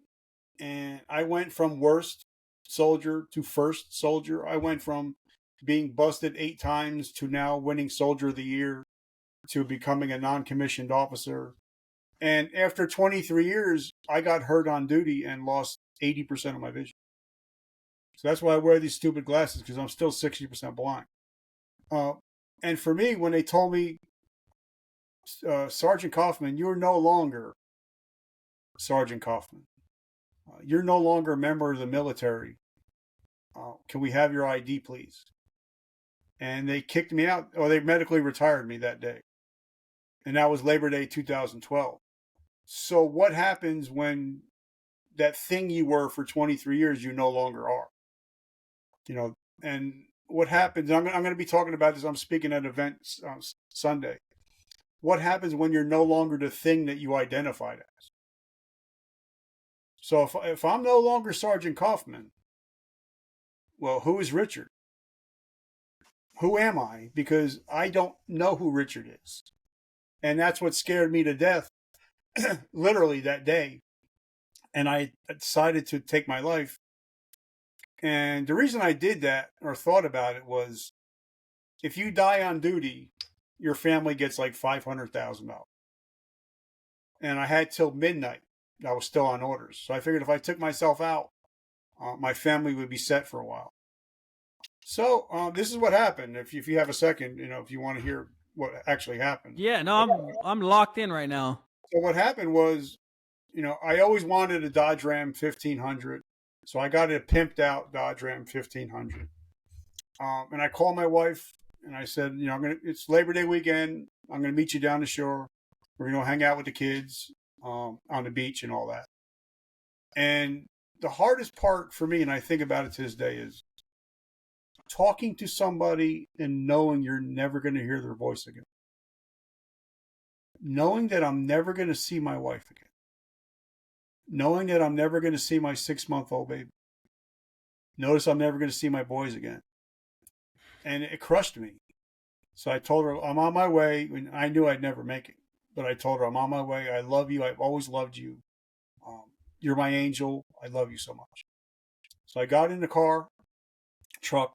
and I went from worst soldier to first soldier. I went from being busted 8 times to now winning Soldier of the Year to becoming a non-commissioned officer. And after 23 years, I got hurt on duty and lost 80% of my vision. So that's why I wear these stupid glasses, because I'm still 60% blind. And for me, when they told me, Sergeant Kaufman, you're no longer Sergeant Kaufman. You're no longer a member of the military. Can we have your ID, please? And they kicked me out, or they medically retired me that day. And that was Labor Day 2012. So what happens when that thing you were for 23 years, you no longer are? And what happens, I'm going to be talking about this, I'm speaking at events Sunday. What happens when you're no longer the thing that you identified as? So if I'm no longer Sergeant Kaufman, well, who is Richard? Who am I? Because I don't know who Richard is. And that's what scared me to death, literally that day. And I decided to take my life. And the reason I did that, or thought about it, was if you die on duty, your family gets like $500,000. And I had till midnight. I was still on orders. So I figured if I took myself out, my family would be set for a while. So this is what happened. If you have a second, if you want to hear what actually happened. Yeah, no, I'm locked in right now. So what happened was, I always wanted a Dodge Ram 1500. So I got a pimped out Dodge Ram 1500. And I called my wife and I said, it's Labor Day weekend. I'm going to meet you down the shore. We're going to hang out with the kids on the beach and all that. And the hardest part for me, and I think about it to this day, is talking to somebody and knowing you're never going to hear their voice again. Knowing that I'm never going to see my wife again. Knowing that I'm never going to see my 6-month-old baby. Notice I'm never going to see my boys again. And it crushed me. So I told her, I'm on my way. And I knew I'd never make it. But I told her, I'm on my way. I love you. I've always loved you. You're my angel. I love you so much. So I got in the truck.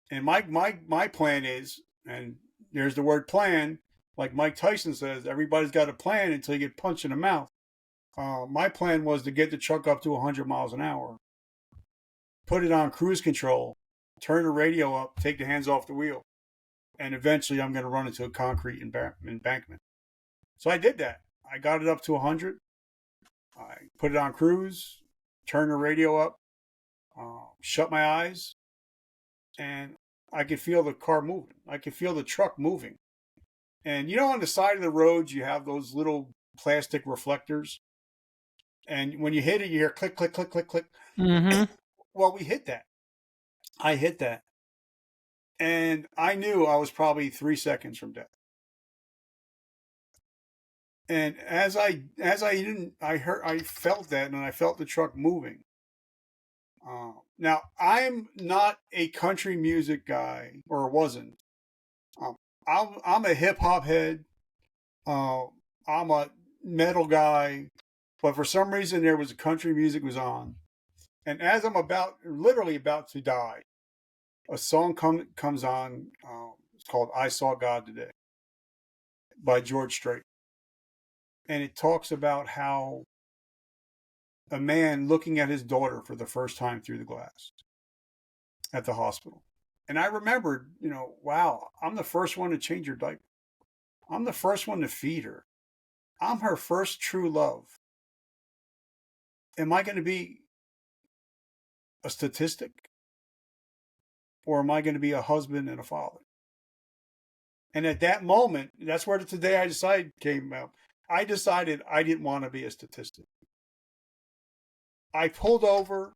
And my plan is, and there's the word plan, like Mike Tyson says, everybody's got a plan until you get punched in the mouth. My plan was to get the truck up to 100 miles an hour, put it on cruise control, turn the radio up, take the hands off the wheel. and eventually I'm going to run into a concrete embankment. So I did that. I got it up to 100. I put it on cruise, turned the radio up, shut my eyes, and I could feel the car moving. I could feel the truck moving. And on the side of the road, you have those little plastic reflectors. And when you hit it, you hear click, click, click, click, click. Mm-hmm. Well, we hit that. I hit that. And I knew I was probably 3 seconds from death. And I felt that, and I felt the truck moving. Now, I'm not a country music guy, or wasn't. I'm a hip hop head. I'm a metal guy, but for some reason there was country music was on, and as I'm literally about to die, a song comes on. It's called "I Saw God Today" by George Strait, and it talks about how a man looking at his daughter for the first time through the glass at the hospital. And I remembered, wow, I'm the first one to change her diaper. I'm the first one to feed her. I'm her first true love. Am I going to be a statistic? Or am I going to be a husband and a father? And at that moment, that's where the Today I Decide came out. I decided I didn't want to be a statistic. I pulled over.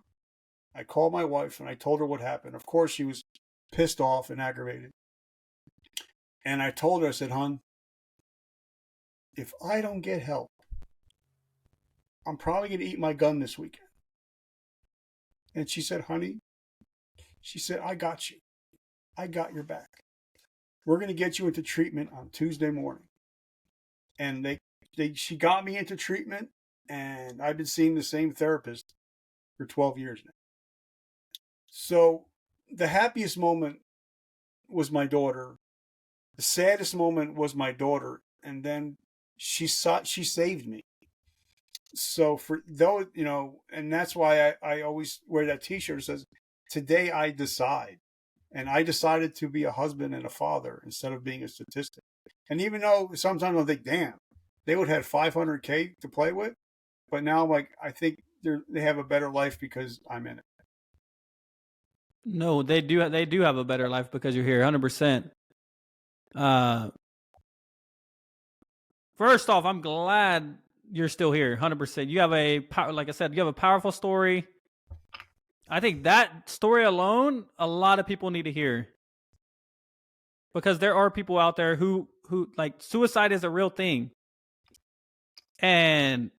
I called my wife and I told her what happened. Of course, she was pissed off and aggravated. And I told her, I said, hon, if I don't get help, I'm probably going to eat my gun this weekend. And she said, honey, she said, I got you. I got your back. We're going to get you into treatment on Tuesday morning. And she got me into treatment, and I've been seeing the same therapist for 12 years now. So the happiest moment was my daughter. The saddest moment was my daughter. And then she saved me. So and that's why I always wear that t-shirt that says, today I decide. And I decided to be a husband and a father instead of being a statistic. And even though sometimes I think, damn, they would have 500K to play with. But now I'm like, I think they have a better life because I'm in it. No, they do have a better life because you're here, 100%. First off, I'm glad you're still here, 100%. You have like I said, you have a powerful story. I think that story alone, a lot of people need to hear. Because there are people out there who like, suicide is a real thing. And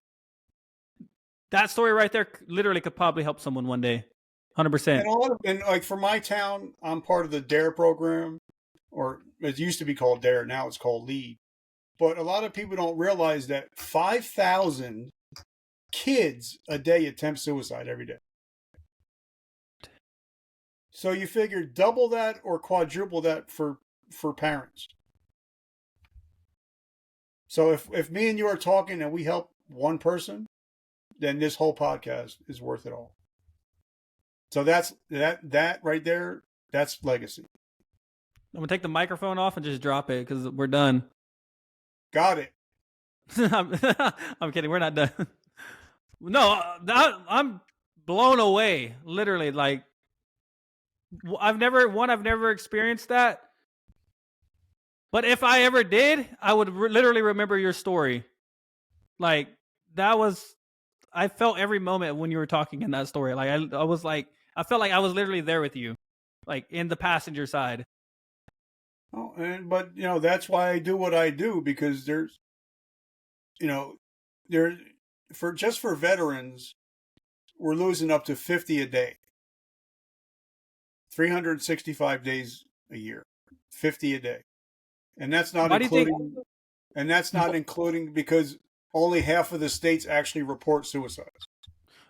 that story right there literally could probably help someone one day. 100%. And like for my town, I'm part of the DARE program, or it used to be called DARE. Now it's called LEAD. But a lot of people don't realize that 5,000 kids a day attempt suicide every day. So you figure double that or quadruple that for parents. So if me and you are talking and we help one person, then this whole podcast is worth it all. So that's that right there. That's legacy. I'm gonna take the microphone off and just drop it because we're done. Got it. I'm kidding. We're not done. No, I'm blown away. Literally, like I've never experienced that. But if I ever did, I would literally remember your story. Like that was, I felt every moment when you were talking in that story. Like I was like, I felt like I was literally there with you, like in the passenger side. Oh, but that's why I do what I do, because there's, for veterans, we're losing up to 50 a day, 365 days a year, 50 a day, and that's not including, because only half of the states actually report suicides.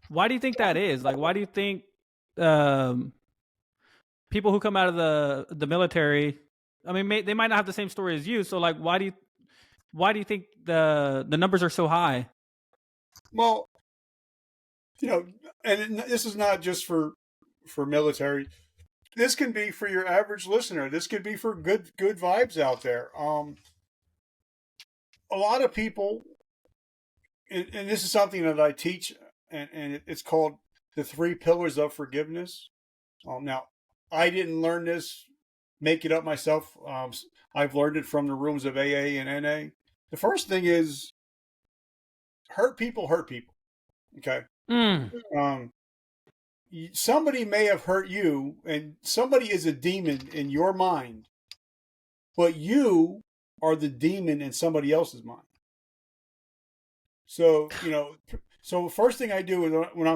Why do you think that is? Like, why do you think people who come out of the military? I mean, they might not have the same story as you. So, like, why do you think the numbers are so high? Well, and this is not just for military. this can be for your average listener. This could be for good vibes out there. A lot of people, and this is something that I teach, and it's called the 3 pillars of forgiveness. Now, I didn't learn this, make it up myself. I've learned it from the rooms of AA and NA. The first thing is hurt people hurt people. Okay. Somebody may have hurt you, and somebody is a demon in your mind, but you are the demon in somebody else's mind. So, so first thing I do is when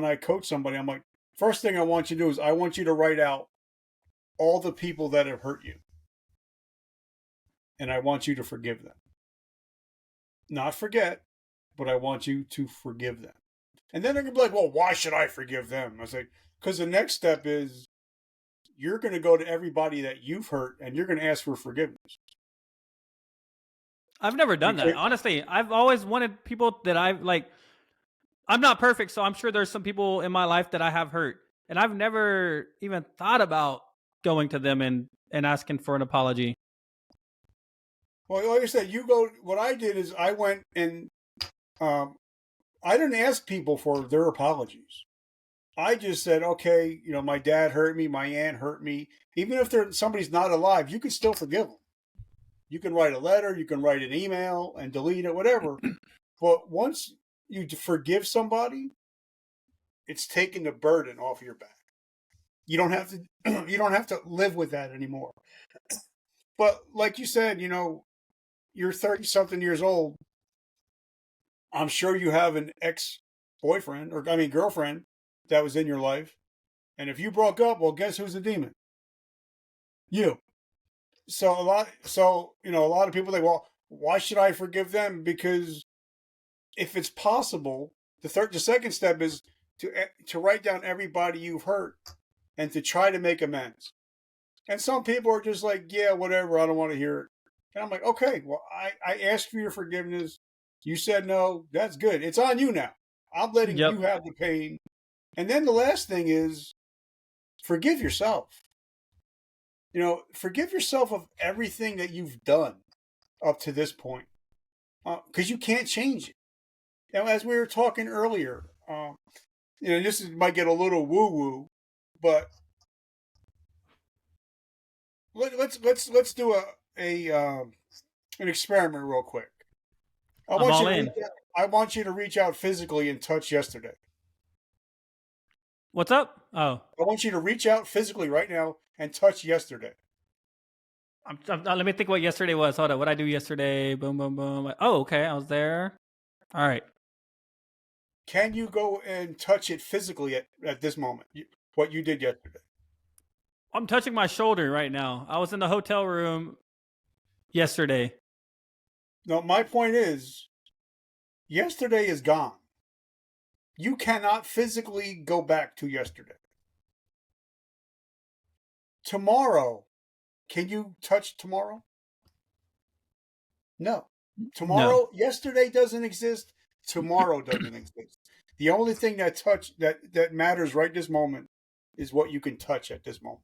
I coach somebody, I'm like, first thing I want you to do is I want you to write out all the people that have hurt you. And I want you to forgive them. Not forget, but I want you to forgive them. And then they're going to be like, well, why should I forgive them? I say, because the next step is you're going to go to everybody that you've hurt and you're going to ask for forgiveness. I've never done that. Honestly, I've always wanted people that I'm not perfect, so I'm sure there's some people in my life that I have hurt. And I've never even thought about going to them and asking for an apology. Well, like I said, what I did is I went and I didn't ask people for their apologies. I just said, okay, my dad hurt me, my aunt hurt me. Even if somebody's not alive, you can still forgive them. You can write a letter, you can write an email and delete it, whatever. But once you forgive somebody, it's taking the burden off your back. You don't have to you don't have to live with that anymore. But like you said, you're 30-something years old. I'm sure you have an ex-boyfriend girlfriend that was in your life. And if you broke up, well, guess who's the demon? You. So a lot of people think, well, why should I forgive them? Because if it's possible, the second step is to write down everybody you've hurt and to try to make amends. And some people are just like, yeah, whatever, I don't want to hear it. And I'm like, okay, well, I asked for your forgiveness. You said no. That's good. It's on you now. I'm letting you have the pain. And then the last thing is forgive yourself. Forgive yourself of everything that you've done up to this point. Because you can't change it. Now, as we were talking earlier, this might get a little woo-woo, but let's do an experiment real quick. I want you to reach out physically and touch yesterday. What's up? Oh, I want you to reach out physically right now and touch yesterday. Let me think what yesterday was. Hold on. What I do yesterday? Boom, boom, boom. Oh, okay. I was there. All right. Can you go and touch it physically at this moment? What you did yesterday? I'm touching my shoulder right now. I was in the hotel room yesterday. No, my point is, yesterday is gone. You cannot physically go back to yesterday. Tomorrow, can you touch tomorrow? No. Tomorrow, yesterday doesn't exist. Tomorrow doesn't exist. The only thing that matters right this moment is what you can touch at this moment.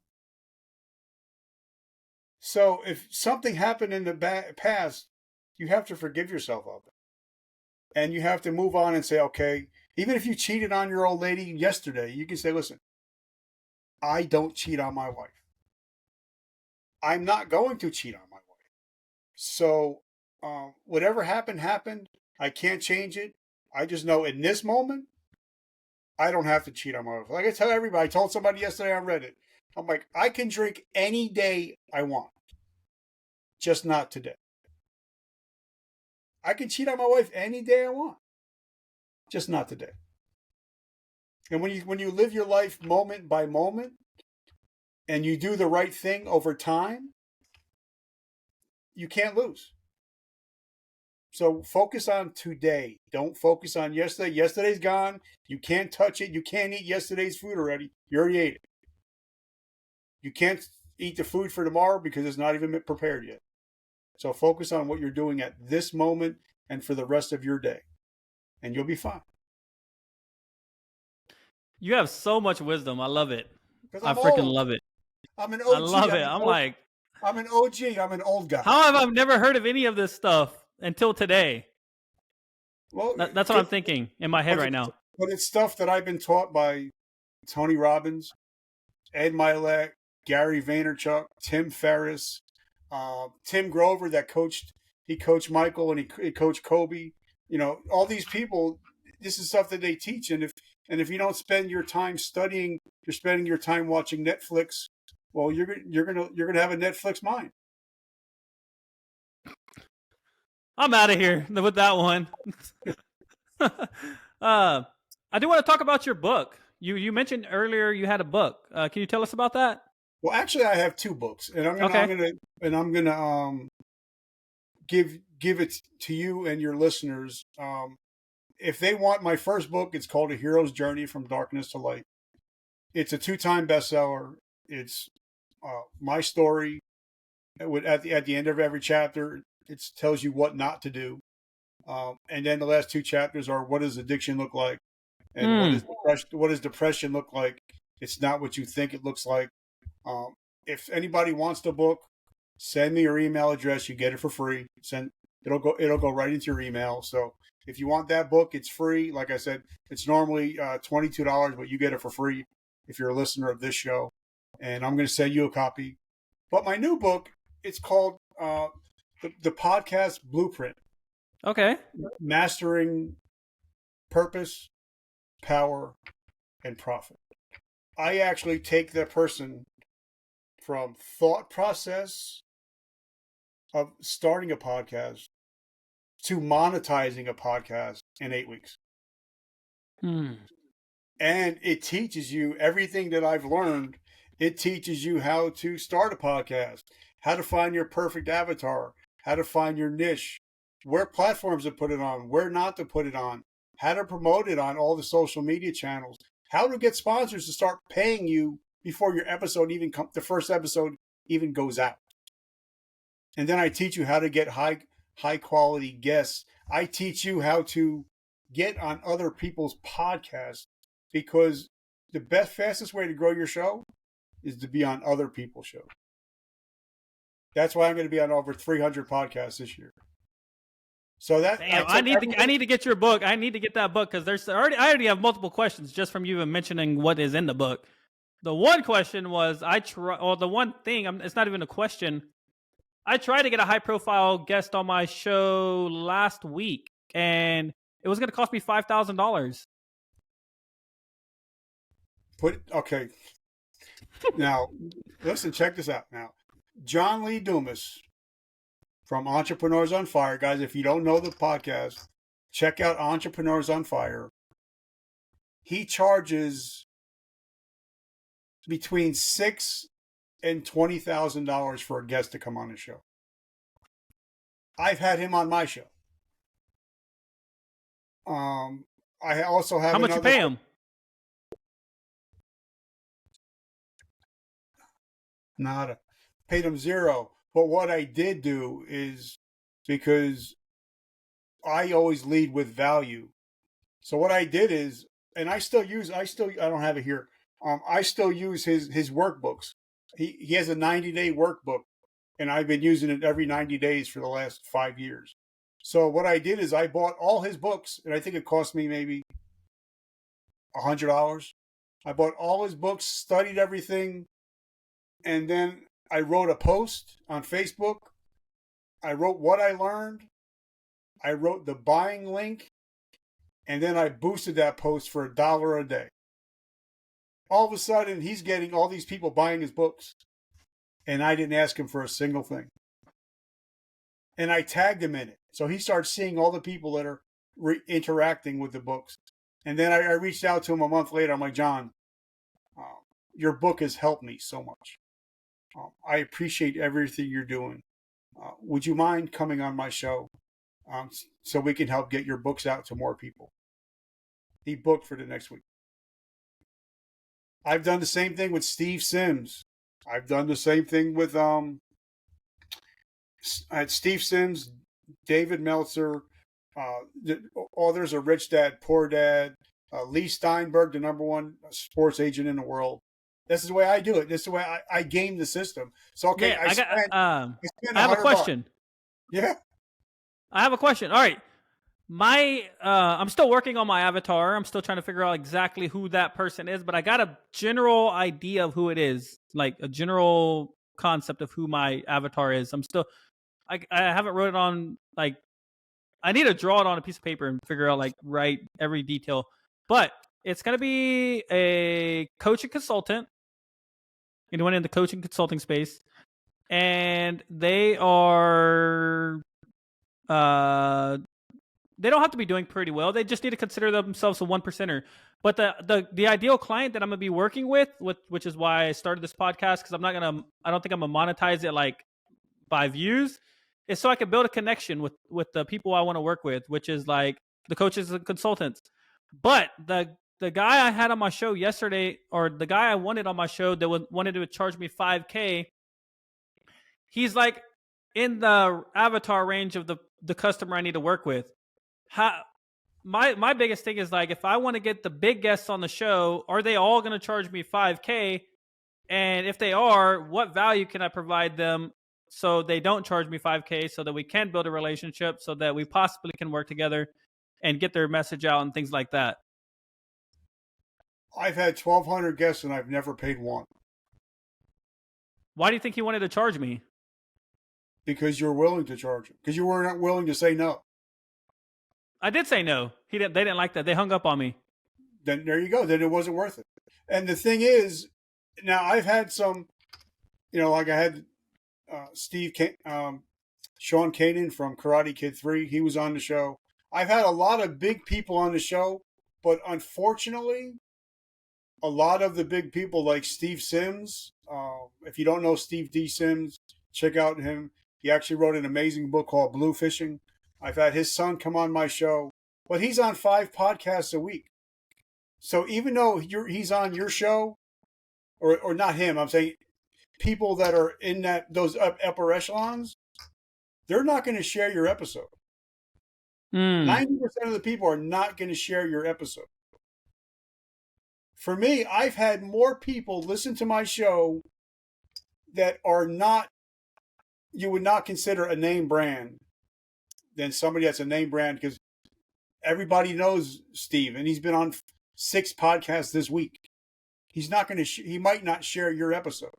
So if something happened in the past, you have to forgive yourself of it. And you have to move on and say, okay, even if you cheated on your old lady yesterday, you can say, listen, I don't cheat on my wife. I'm not going to cheat on my wife. So whatever happened. I can't change it. I just know in this moment, I don't have to cheat on my wife. Like I tell everybody, I told somebody yesterday on Reddit, I'm like, I can drink any day I want, just not today. I can cheat on my wife any day I want, just not today. And when you live your life moment by moment, and you do the right thing over time, you can't lose. So focus on today. Don't focus on yesterday. Yesterday's gone. You can't touch it. You can't eat yesterday's food already. You already ate it. You can't eat the food for tomorrow because it's not even prepared yet. So focus on what you're doing at this moment and for the rest of your day, and you'll be fine. You have so much wisdom. I love it. because I I'm freaking old. love it. I'm an I OG. love it. I'm like, I'm an OG. I'm an old guy. how have I never heard of any of this stuff until today? Well, That's what I'm thinking in my head right now. but it's stuff that I've been taught by Tony Robbins, Ed Milet, Gary Vaynerchuk, Tim Ferriss, Tim Grover that coached Michael and he coached Kobe. You know, all these people. This is stuff that they teach, and if you don't spend your time studying, you're spending your time watching Netflix. Well, you're gonna have a Netflix mind. I'm out of here with that one. I do want to talk about your book. You mentioned earlier you had a book. Can you tell us about that? Well, actually, I have two books, and I'm gonna give it to you and your listeners. If they want my first book, it's called A Hero's Journey from Darkness to Light. It's a 2-time bestseller. It's my story. At the end of every chapter, it tells you what not to do. And then the last 2 chapters are what does addiction look like, and what does depression look like. It's not what you think it looks like. If anybody wants the book, send me your email address. You get it for free. It'll go right into your email. So if you want that book, it's free. Like I said, it's normally $22, but you get it for free if you're a listener of this show. And I'm going to send you a copy. But my new book, it's called the Podcast Blueprint. Okay. Mastering Purpose, Power, and Profit. I actually take the person from thought process of starting a podcast to monetizing a podcast in 8 weeks. And it teaches you everything that I've learned. It teaches you how to start a podcast, how to find your perfect avatar, how to find your niche, where platforms to put it on, where not to put it on, how to promote it on all the social media channels, how to get sponsors to start paying you before your episode the first episode even goes out. And then I teach you how to get high quality guests. I teach you how to get on other people's podcasts, because the fastest way to grow your show is to be on other people's shows. That's why I'm going to be on over 300 podcasts this year. So that I need to get your book. I need to get that book because I already have multiple questions just from you even mentioning what is in the book. The one question was the one thing, it's not even a question. I tried to get a high profile guest on my show last week, and it was going to cost me $5,000. Okay. Now, listen, check this out. Now, John Lee Dumas from Entrepreneurs on Fire. Guys, if you don't know the podcast, check out Entrepreneurs on Fire. He charges between $6,000 and $20,000 for a guest to come on his show. I've had him on my show. I also have. How much you pay him? Nada. Paid him $0. But what I did do is, because I always lead with value. So what I did is, and I don't have it here. I still use his workbooks. He has a 90-day workbook, and I've been using it every 90 days for the last 5 years. So what I did is I bought all his books, and I think it cost me maybe $100. I bought all his books, studied everything, and then I wrote a post on Facebook. I wrote what I learned. I wrote the buying link, and then I boosted that post for $1 a day. All of a sudden, he's getting all these people buying his books, and I didn't ask him for a single thing. And I tagged him in it. So he starts seeing all the people that are interacting with the books. And then I reached out to him a month later. I'm like, John, your book has helped me so much. I appreciate everything you're doing. Would you mind coming on my show so we can help get your books out to more people? He booked for the next week. I've done the same thing with Steve Sims. I've done the same thing with Steve Sims, David Meltzer, the authors of Rich Dad, Poor Dad, Lee Steinberg, the #1 sports agent in the world. This is the way I do it. This is the way I game the system. So okay, Yeah, I spent I have a $100. question. Yeah. I have a question. All right. I'm still working on my avatar. I'm still trying to figure out exactly who that person is, but I got a general idea of who it is, like a general concept of who my avatar is. I haven't wrote it on, like, I need to draw it on a piece of paper and figure out, like, write every detail. But it's gonna be a coaching consultant, anyone in the coaching consulting space, and they are they don't have to be doing pretty well. They just need to consider themselves a 1%er. But the ideal client that I'm gonna be working with, which is why I started this podcast, because I don't think I'm gonna monetize it like by views, is so I can build a connection with the people I want to work with, which is like the coaches and consultants. But the guy I had on my show yesterday, or the guy I wanted on my show that wanted to charge me $5K, he's like in the avatar range of the customer I need to work with. My biggest thing is, like, if I want to get the big guests on the show, are they all going to charge me $5K? And if they are, what value can I provide them so they don't charge me $5K, so that we can build a relationship, so that we possibly can work together and get their message out and things like that? I've had 1,200 guests and I've never paid one. Why do you think he wanted to charge me? Because you're willing to charge him. Because you were not willing to say no. I did say no. They didn't like that. They hung up on me. Then there you go. Then it wasn't worth it. And the thing is, now I've had some, like I had Sean Kanan from Karate Kid 3. He was on the show. I've had a lot of big people on the show, but unfortunately, a lot of the big people like Steve Sims. If you don't know Steve D. Sims, check out him. He actually wrote an amazing book called Blue Fishing. I've had his son come on my show, but he's on 5 podcasts a week. So even though he's on your show, or not him, I'm saying people that are in those upper echelons, they're not going to share your episode. 90% of the people are not going to share your episode. For me, I've had more people listen to my show that are not, you would not consider a name brand, than somebody that's a name brand, because everybody knows Steve and he's been on 6 podcasts this week. He's not going to, he might not share your episode.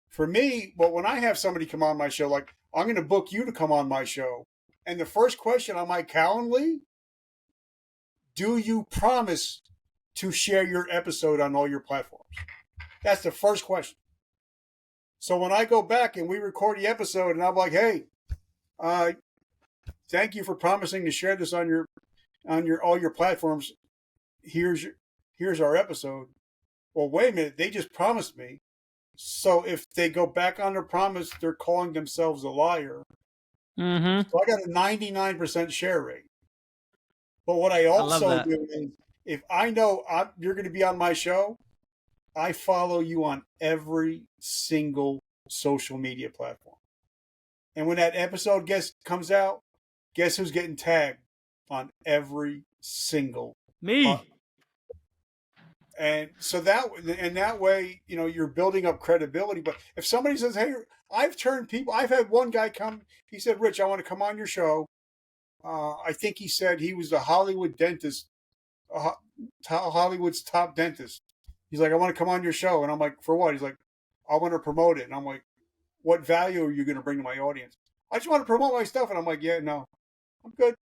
For me, but when I have somebody come on my show, like I'm going to book you to come on my show, and the first question on my Calendly, do you promise to share your episode on all your platforms? That's the first question. So when I go back and we record the episode and I'm like, hey, thank you for promising to share this on all your platforms. Here's our episode. Well, wait a minute, they just promised me. So if they go back on their promise, they're calling themselves a liar. Mm-hmm. So I got a 99% share rate. But what I also do is, if I know you're going to be on my show, I follow you on every single social media platform. And when that episode comes out, guess who's getting tagged on every single me? And so that way, you're building up credibility. But if somebody says, hey, I've had one guy come, he said, Rich, I want to come on your show. I think he said he was the Hollywood dentist, Hollywood's top dentist. He's like, I want to come on your show. And I'm like, for what? He's like, I want to promote it. And I'm like, what value are you going to bring to my audience? I just want to promote my stuff. And I'm like, yeah, no, I'm good.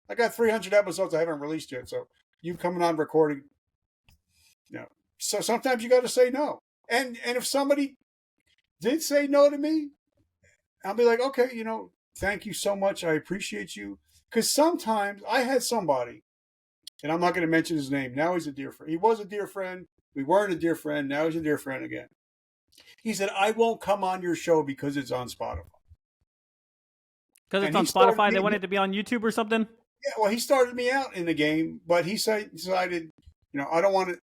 I got 300 episodes I haven't released yet. So you coming on recording, so sometimes you got to say no. And if somebody did say no to me, I'll be like, okay, thank you so much. I appreciate you. Because sometimes I had somebody, and I'm not going to mention his name. Now he's a dear friend. He was a dear friend. We weren't a dear friend. Now he's a dear friend again. He said, I won't come on your show because it's on Spotify. Because it's on Spotify, they want it to be on YouTube or something? Yeah, well, he started me out in the game, but he decided, I don't want to,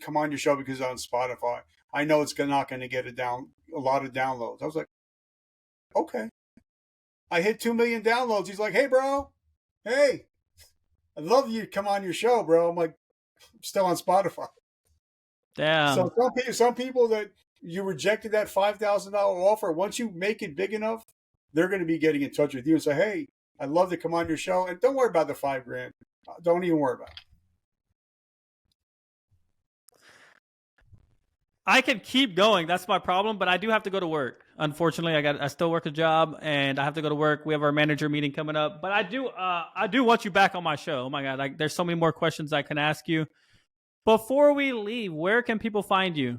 come on your show because it's on Spotify. I know it's not going to get a lot of downloads. I was like, okay. I hit 2 million downloads. He's like, hey, bro. Hey, I'd love you to come on your show, bro. I'm like, I'm still on Spotify. Damn. So some people that you rejected that $5,000 offer, once you make it big enough, they're going to be getting in touch with you and say, "Hey, I'd love to come on your show." And don't worry about the $5,000. Don't even worry about it. I can keep going. That's my problem, but I do have to go to work. Unfortunately, I still work a job and I have to go to work. We have our manager meeting coming up, but I do want you back on my show. Oh my god, there's so many more questions I can ask you. Before we leave, where can people find you?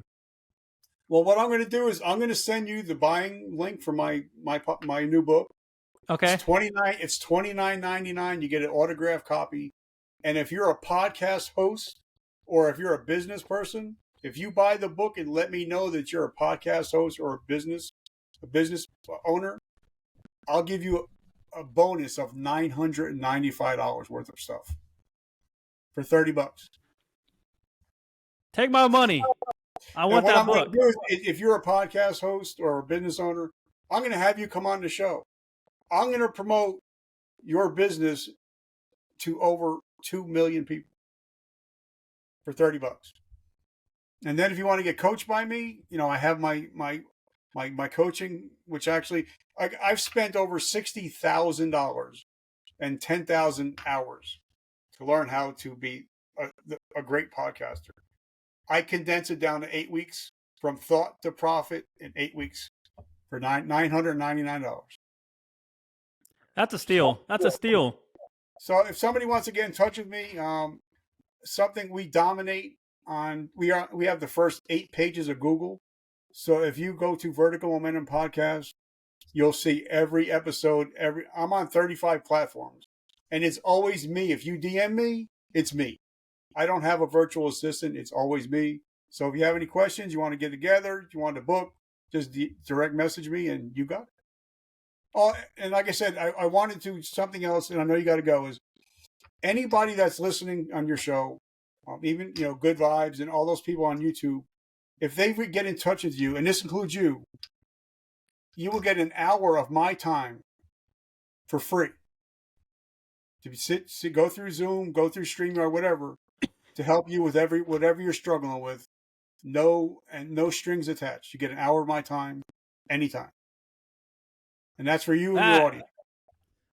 Well, what I'm going to do is I'm going to send you the buying link for my new book. Okay. It's $29.99. You get an autographed copy. And if you're a podcast host or if you're a business person, if you buy the book and let me know that you're a podcast host or a business owner, I'll give you a bonus of $995 worth of stuff for $30. Take my money. I want that book. If you're a podcast host or a business owner, I'm going to have you come on the show. I'm going to promote your business to over 2 million people for $30. And then if you want to get coached by me, I have my coaching, which actually I've spent over $60,000 and 10,000 hours to learn how to be a great podcaster. I condense it down to 8 weeks from thought to profit in 8 weeks for $999. That's a steal. That's a steal. So if somebody wants to get in touch with me, something we dominate on, we have the first 8 pages of Google. So if you go to Vertical Momentum Podcast, you'll see every episode. I'm on 35 platforms, and it's always me. If you DM me, it's me. I don't have a virtual assistant. It's always me. So if you have any questions, you want to get together, you want to book, just direct message me, and you got it. Oh, and like I said, I wanted to something else, and I know you got to go. Is anybody that's listening on your show, even Good Vibes and all those people on YouTube, if they get in touch with you, and this includes you, you will get an hour of my time for free to sit, go through Zoom, go through StreamYard, whatever, to help you with whatever you're struggling with. No strings attached. You get an hour of my time anytime. And that's for you and your audience.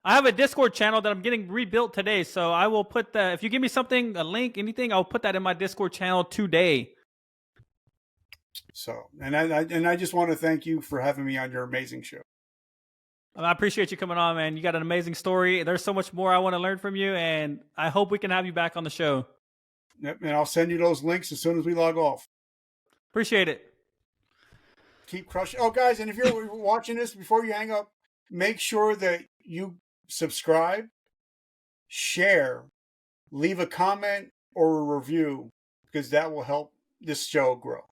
I have a Discord channel that I'm getting rebuilt today, so I will put that. If you give me something, a link, anything, I'll put that in my Discord channel today. So, and I just want to thank you for having me on your amazing show. I appreciate you coming on, man. You got an amazing story. There's so much more I want to learn from you, and I hope we can have you back on the show. Yep, and I'll send you those links as soon as we log off. Appreciate it. Keep crushing. Oh, guys, and if you're watching this, before you hang up, make sure that you subscribe, share, leave a comment or a review, because that will help this show grow.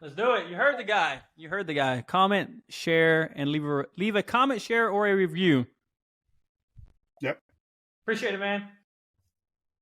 Let's do it. You heard the guy. Comment, share, and leave a comment, share, or a review. Yep. Appreciate it, man.